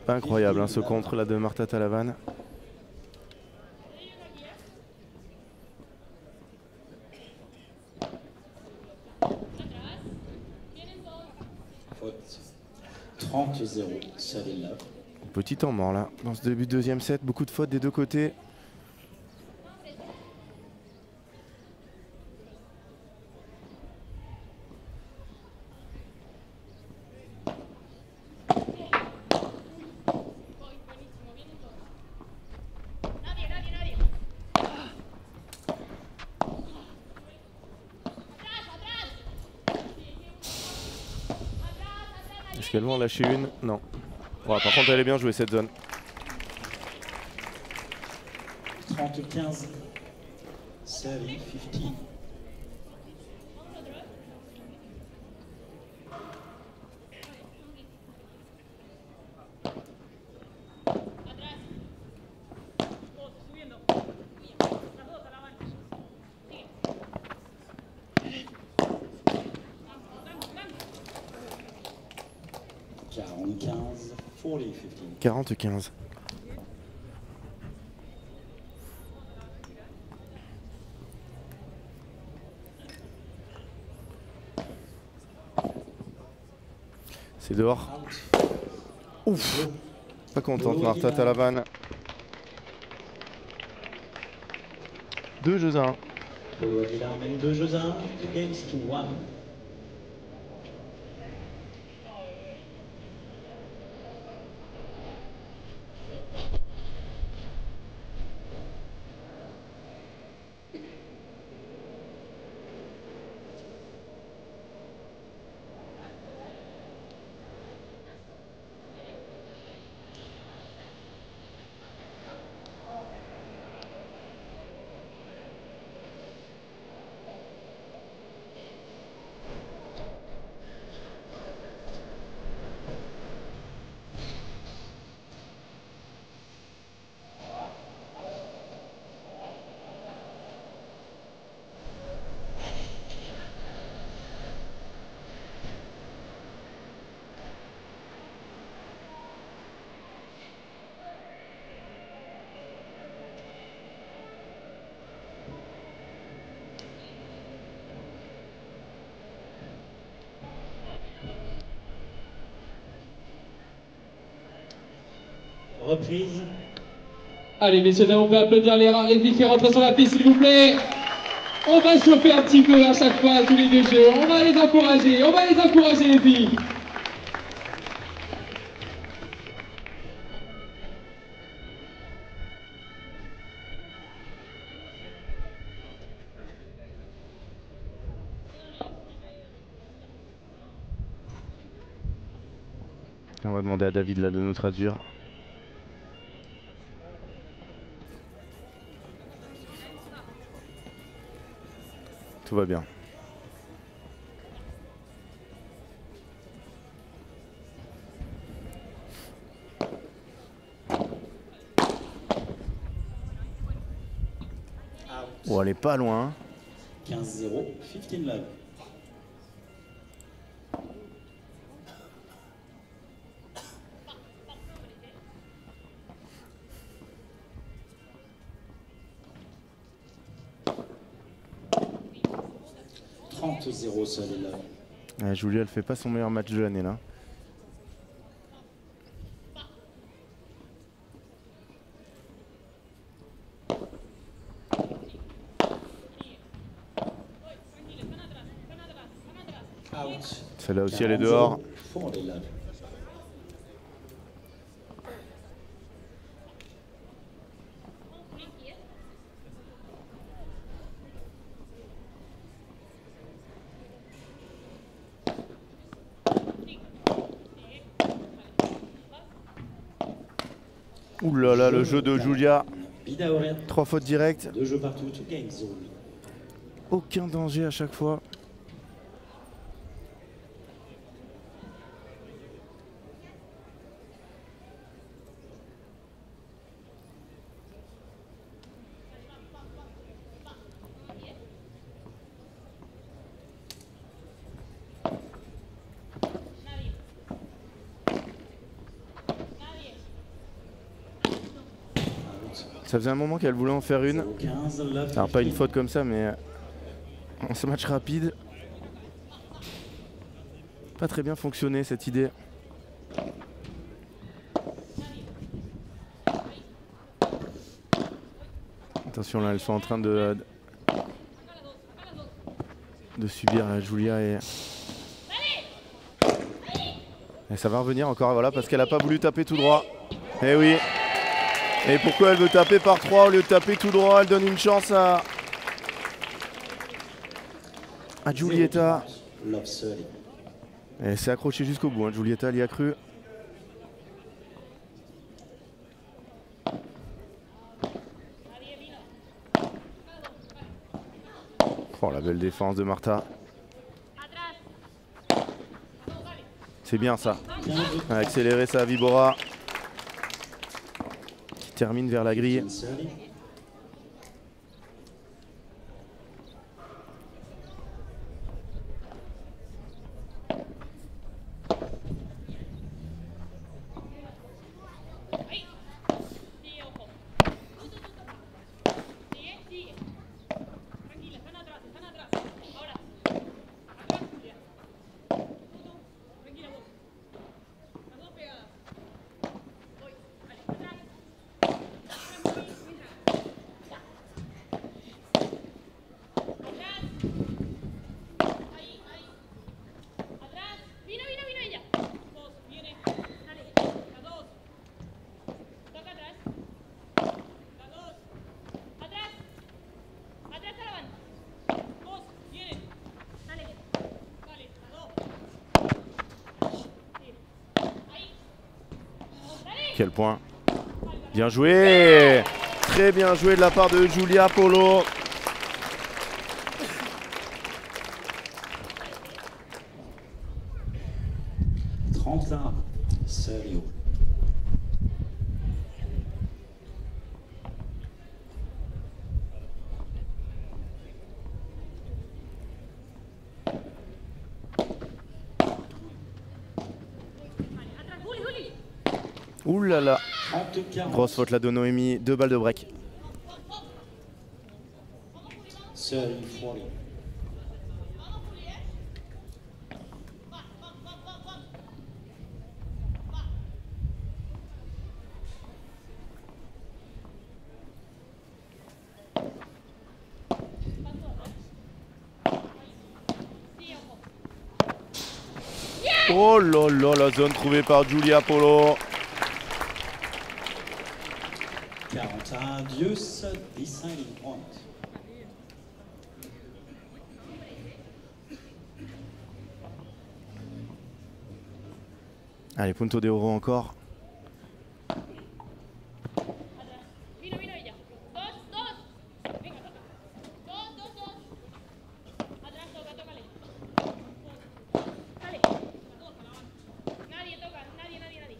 Incroyable hein, ce contre là de Marta Talavan. Faute. 30-0, Savilla. Petit temps mort là, dans ce début de deuxième set, beaucoup de fautes des deux côtés. Est-ce qu'elles vont en lâcher une? Non. Ouais, par contre, elle est bien jouée cette zone. 30-15, Sally 50. Quarante-quinze, 40-15. C'est dehors. Ouf. Pas contente Martha Talavan. 2 jeux à 1. Polo Aguilar mène 2 jeux à 1, 2 games to 1. Reprise. Allez, messieurs, dames, on peut applaudir les rares filles qui rentrent sur la piste, s'il vous plaît. On va chauffer un petit peu à chaque fois, tous les 2 jeux. On va les encourager, les filles. On va demander à David là de nous traduire. Tout va bien. Oh, elle est pas loin. 15-0, 15 love. .0 seul et là. Julia, elle fait pas son meilleur match de l'année là. Celle-là aussi, elle est dehors. Ouh là là, le jeu de Julia. 3 fautes directes. 2 jeux partout, 2 games. Aucun danger à chaque fois. Ça faisait un moment qu'elle voulait en faire une. Alors pas une faute comme ça, mais en ce match rapide. Pas très bien fonctionné cette idée. Attention là, elles sont en train de subir Julia et ça va revenir encore, voilà, parce qu'elle n'a pas voulu taper tout droit. Eh oui. Et pourquoi elle veut taper par 3 au lieu de taper tout droit? Elle donne une chance à Giulietta. Elle s'est accrochée jusqu'au bout, hein. Giulietta, elle y a cru. Oh, la belle défense de Martha. C'est bien ça. Elle a accéléré ça à Vibora. Qui termine vers la grille. Quel point. Bien joué. Très bien joué de la part de Giulia Polo. Sergio. Ouh là là. 30-40. Grosse faute là de Noémie. 2 balles de break. Sergio 40. Oh là là, la zone trouvée par Giulia Polo. 41, Dius, deciding point. Allez, punto de oro encore. Vino, vino ella. Dos, dos. Venga, toca. Dos, dos, dos. Atrás, toca, tócale. Dale. Nadie toca, nadie, nadie, nadie.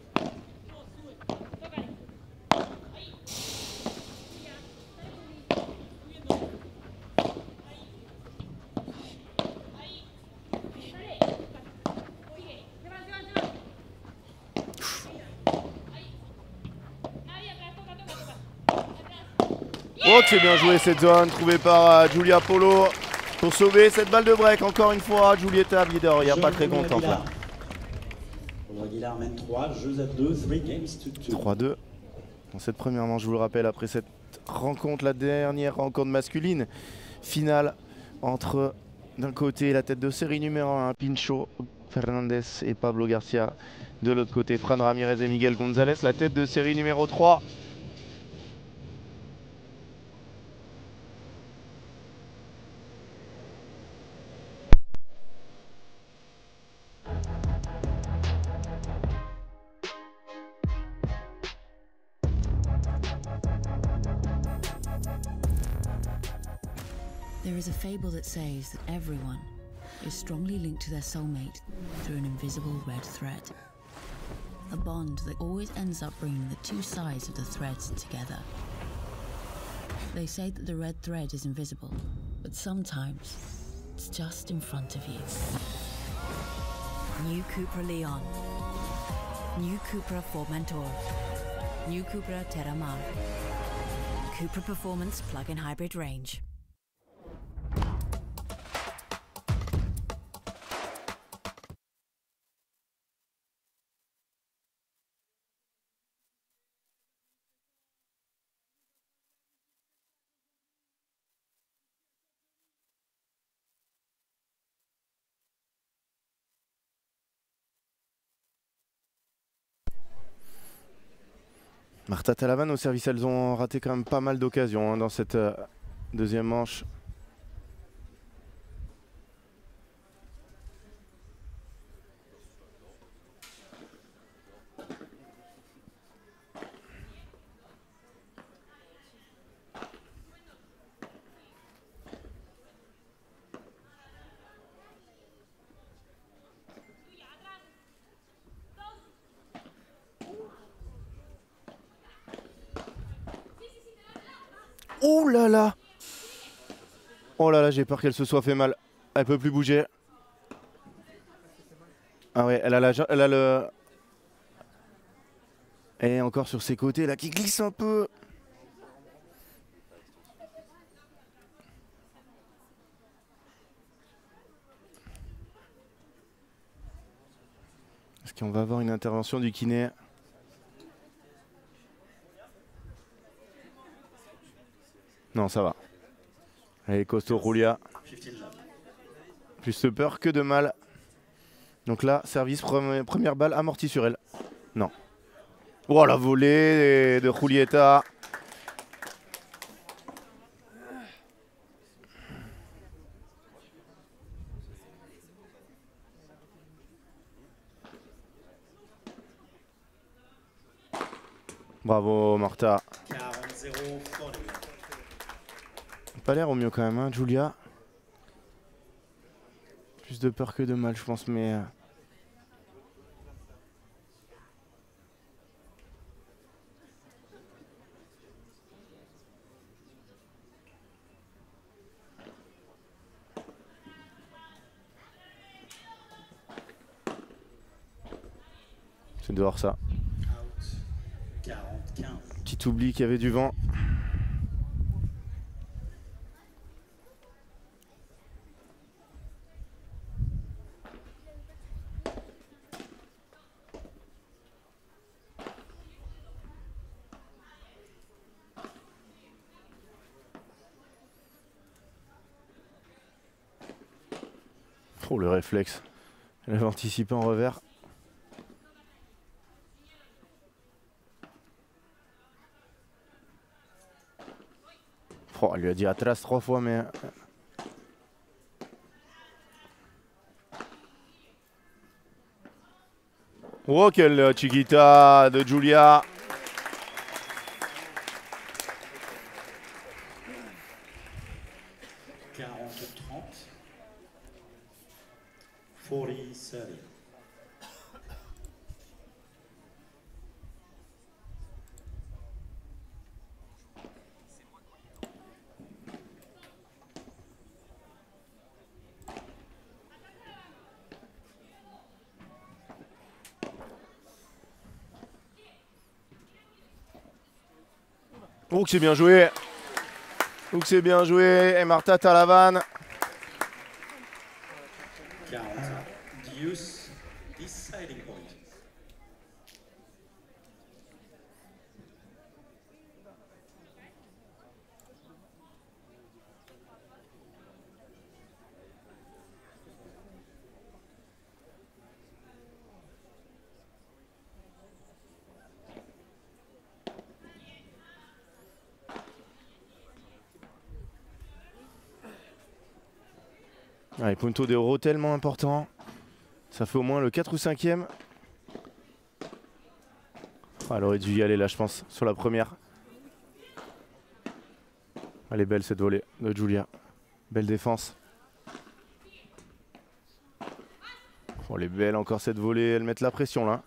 Tócale. Ahí. Ya. Dale, subiendo. Ahí. Ahí. Dale. Oye, se van, se van, se van. Oh, c'est bien joué cette zone trouvée par Giulia Polo pour sauver cette balle de break. Encore une fois, Giulietta leader. Il n'y a pas très content là. Polo Aguilar mène 3 jeux à 2, 3 games to 2. 3-2 dans cette première manche, je vous le rappelle, après cette rencontre, la dernière rencontre masculine finale entre d'un côté la tête de série numéro 1 Pincho Fernandez et Pablo Garcia, de l'autre côté Fran Ramirez et Miguel Gonzalez, la tête de série numéro 3. There is a fable that says that everyone is strongly linked to their soulmate through an invisible red thread. A bond that always ends up bringing the two sides of the threads together. They say that the red thread is invisible, but sometimes it's just in front of you. New Cupra Leon. New Cupra Formentor. New Cupra Terramar. Cupra Performance Plug-in Hybrid Range. Marta Talavan au service, elles ont raté quand même pas mal d'occasions dans cette deuxième manche. Oh là là! Oh là là, j'ai peur qu'elle se soit fait mal. Elle peut plus bouger. Ah ouais, elle a le... Elle est encore sur ses côtés là qui glisse un peu. Est-ce qu'on va avoir une intervention du kiné? Non, ça va. Allez, costaud, Julia. Plus de peur que de mal. Donc là, service, première balle amortie sur elle. Non. Oh, la volée de Julieta. Bravo Martha. 40-0, 40. Pas l'air au mieux quand même, hein, Giulia. Plus de peur que de mal, je pense, mais... C'est dehors ça. Out. 40-15. Petit oubli qu'il y avait du vent. Oh le réflexe. Elle avait anticipé en revers. Oh, elle lui a dit Atlas 3 fois, mais... Oh, quelle chiquita de Giulia. Oh que c'est bien joué. Oh que c'est bien joué. Et Martha Talavan. 40. Deuce, deciding point. Allez, punto d'euro tellement important. Ça fait au moins le 4 ou 5e. Ah, elle aurait dû y aller là, je pense, sur la première. Elle est belle cette volée de Giulia. Belle défense. Oh, elle est belle encore cette volée. Elle met la pression là.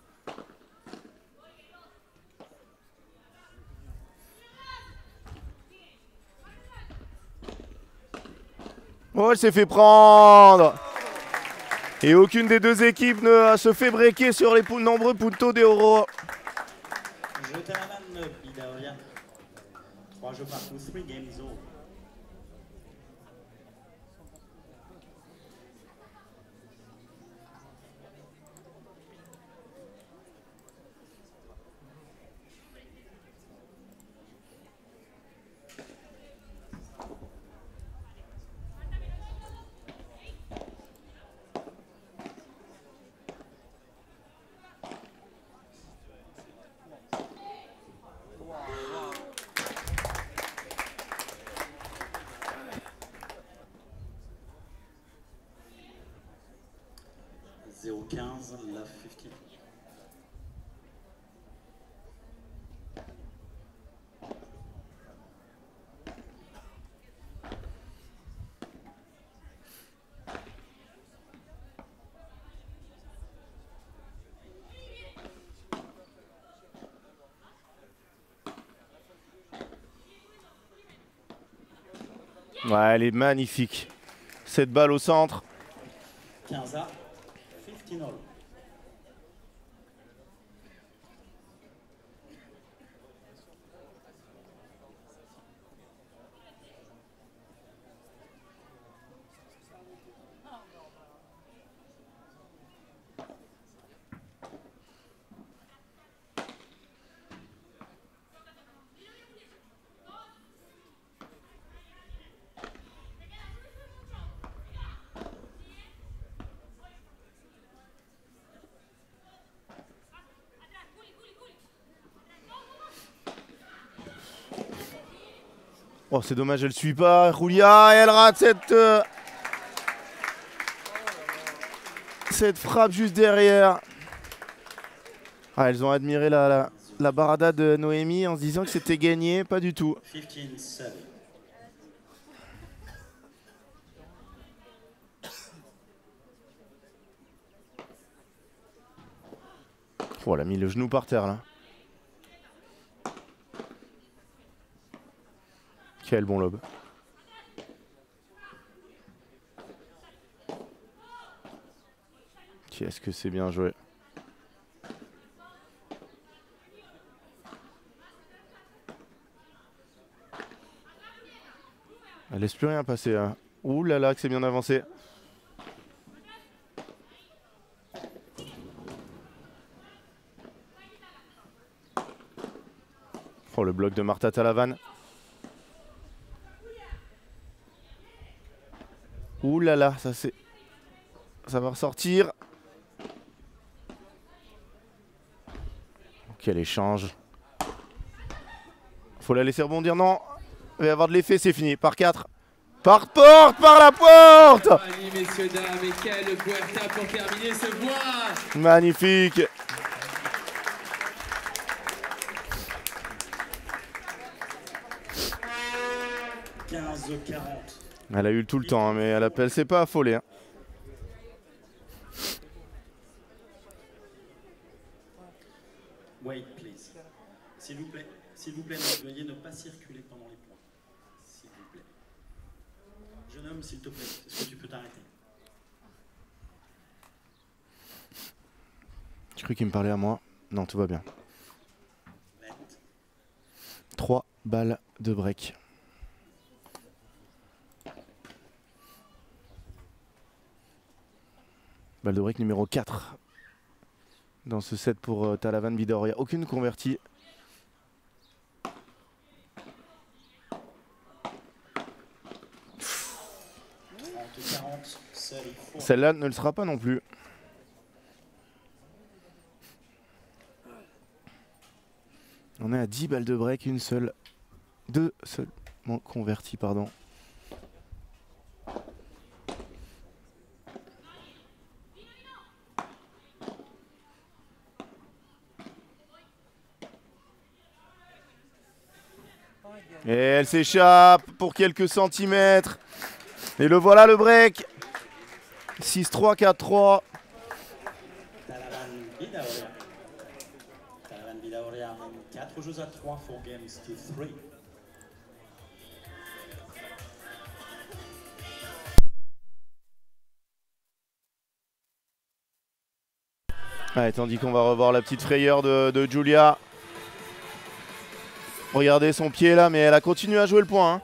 Oh, elle s'est fait prendre. Et aucune des deux équipes ne se fait breaker sur les nombreux puntos d'euro. Jeter la main, Bidaolia. 3 jeux partout, 3 games all. La 50. Ouais, elle est magnifique. Cette balle au centre. 15 à 15 all. Oh, c'est dommage, elle ne suit pas. Giulia, elle rate cette frappe juste derrière. Ah, elles ont admiré la la barada de Noémie en se disant que c'était gagné, pas du tout. 15-7. Oh, elle a mis le genou par terre là. Quel bon lob. Qu'est-ce que c'est bien joué. Elle laisse plus rien passer. Hein. Ouh là là, que c'est bien avancé. Oh, le bloc de Marta Talavan. Ouh là là, ça va ressortir. Quel échange. Faut la laisser rebondir, non. Il va y avoir de l'effet, c'est fini. Par 4. Par porte, par la porte. Allez, messieurs, dames, et quel Puerta pour terminer ce voile. Magnifique. « 15-40. Elle a eu tout le temps, hein, mais elle s'est pas affolée. Hein. Wait, please. S'il vous plaît, veuillez ne pas circuler pendant les points. S'il vous plaît. Jeune homme, s'il te plaît, est-ce que tu peux t'arrêter? J'ai cru qu'il me parlait à moi. Non, tout va bien. 3 balles de break. Balle de break numéro 4 dans ce set pour Talavan Vidaurria. Aucune convertie. Celle-là ne le sera pas non plus. On est à 10 balles de break, deux seulement converties, pardon. Et elle s'échappe pour quelques centimètres. Et le voilà le break. 6-3, 4-3. Talavan Vidaurria mène 4 jeux à 3 for games to 3. Ouais, tandis qu'on va revoir la petite frayeur de Giulia. Regardez son pied là, mais elle a continué à jouer le point. Hein.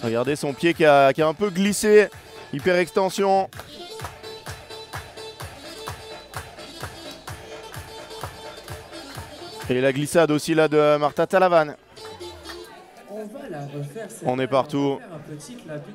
Regardez son pied qui a un peu glissé. Hyper extension. Et la glissade aussi là de Marta Talavan. On va la refaire. On est partout. On va faire un petit clapping.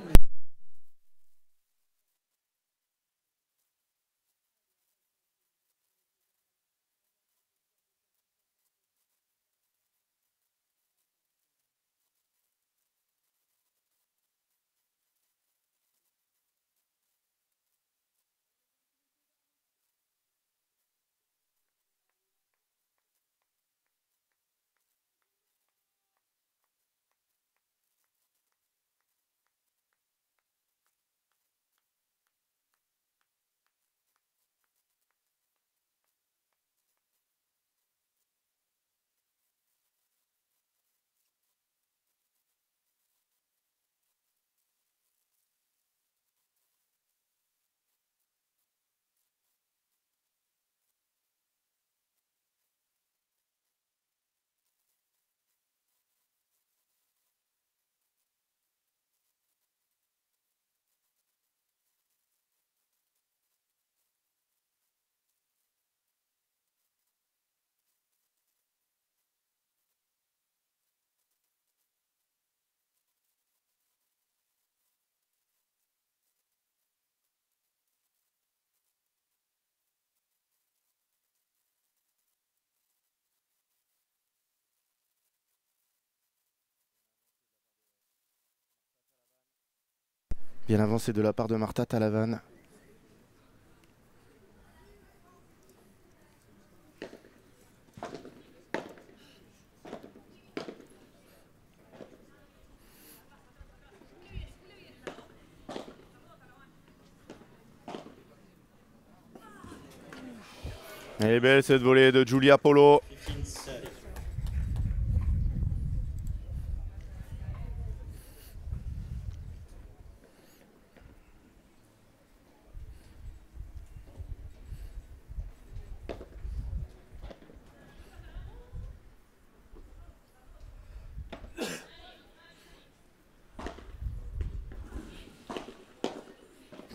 Bien avancé de la part de Marta Talavan. Elle est belle cette volée de Giulia Polo. 15-30.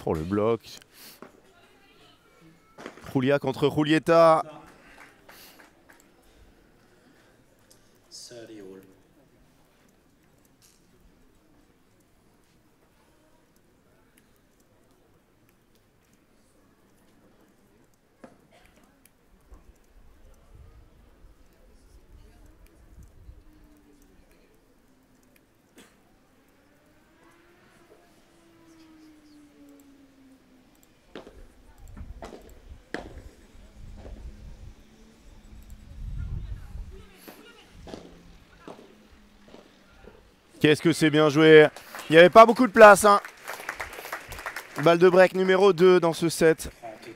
Oh le bloc. Julia contre Julieta. 30 all. Qu'est-ce que c'est bien joué. Il n'y avait pas beaucoup de place. Hein. Balle de break numéro 2 dans ce set.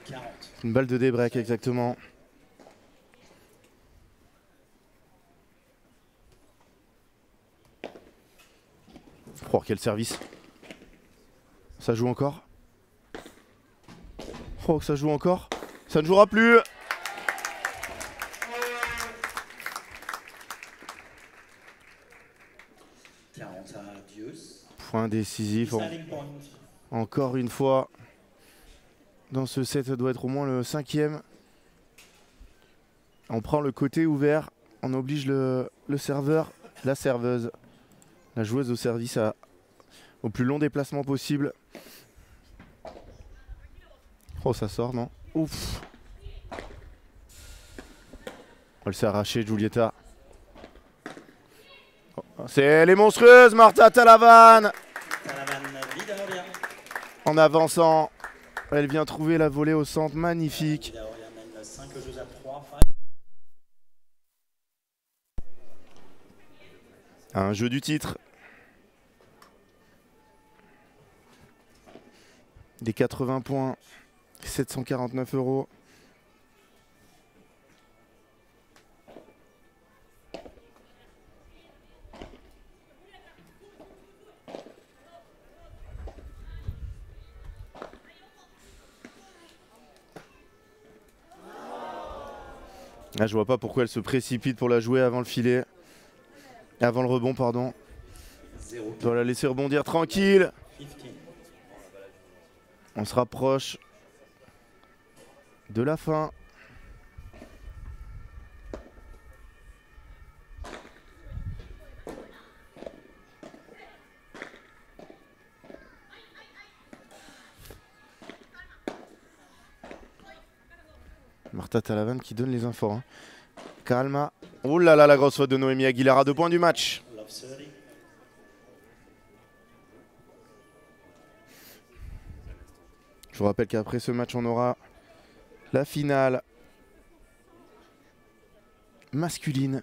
30-40. Une balle de débreak exactement. Oh quel service. Ça joue encore. Oh que ça joue encore. Ça ne jouera plus. Point décisif. Encore une fois. Dans ce set, ça doit être au moins le 5e. On prend le côté ouvert. On oblige le serveur, la serveuse, la joueuse au service au plus long déplacement possible. Oh, ça sort, non? Ouf. Elle s'est arrachée, Giulietta. Oh, elle est monstrueuse, Marta Talavan. En avançant, elle vient trouver la volée au centre, magnifique. Un jeu du titre. Des 80 points, 749 €. Là, je vois pas pourquoi elle se précipite pour la jouer avant le filet. Avant le rebond, pardon. On doit la laisser rebondir tranquille. On se rapproche de la fin. Marta Talavan qui donne les infos. Hein. Calma. Oh là là, la grosse faute de Noémie Aguilera. 2 points du match. Je vous rappelle qu'après ce match, on aura la finale masculine.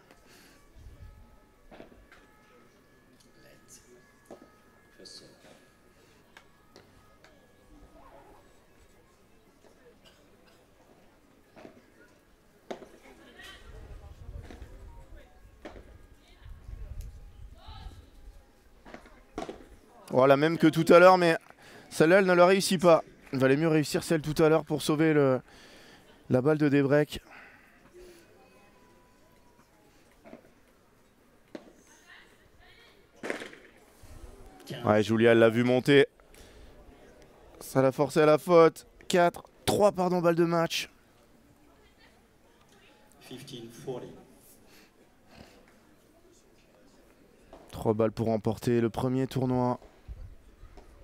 Voilà, même que tout à l'heure, mais celle-là, elle ne la réussit pas. Il valait mieux réussir celle tout à l'heure pour sauver la balle de débreak. Ouais, Julia, elle l'a vu monter. Ça l'a forcé à la faute. 3 balles de match. 15-40. 3 balles pour remporter le premier tournoi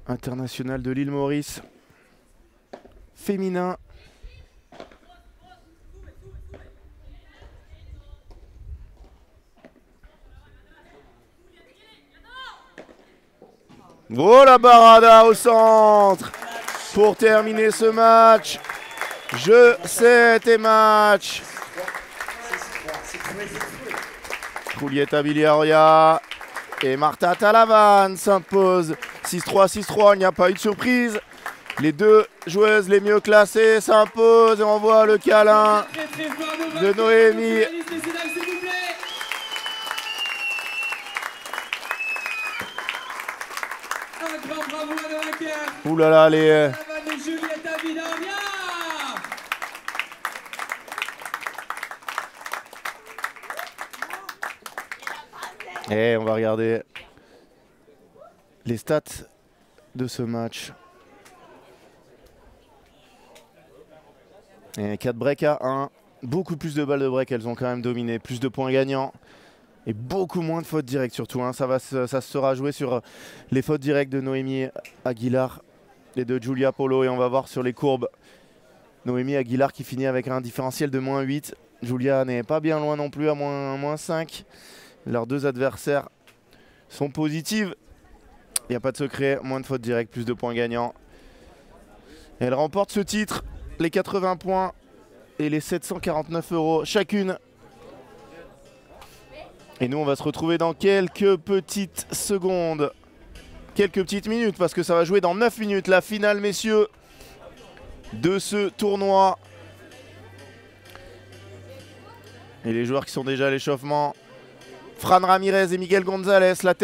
international de l'île Maurice. Féminin. Oh la barada au centre pour terminer ce match. Je sais tes matchs. Julieta Villaroya et Marta Talavan s'imposent 6-3, 6-3. Il n'y a pas eu de surprise. Les deux joueuses les mieux classées s'imposent et on voit le câlin de Noémie. Un grand bravo à la vainqueur. Ouh là là, les... Juliette Abidavia. Et on va regarder les stats de ce match. Et 4 breaks à 1. Beaucoup plus de balles de break, elles ont quand même dominé. Plus de points gagnants. Et beaucoup moins de fautes directes surtout. Hein. Ça se sera joué sur les fautes directes de Noémie Aguilar et de Giulia Polo. Et on va voir sur les courbes. Noémie Aguilar qui finit avec un différentiel de -8. Giulia n'est pas bien loin non plus à -5. Leurs deux adversaires sont positives. Il n'y a pas de secret. Moins de fautes directes, plus de points gagnants. Et elle remporte ce titre. Les 80 points et les 749 € chacune. Et nous, on va se retrouver dans quelques petites secondes. Quelques petites minutes, parce que ça va jouer dans 9 minutes. La finale, messieurs, de ce tournoi. Et les joueurs qui sont déjà à l'échauffement. Fran Ramirez et Miguel Gonzalez, la tête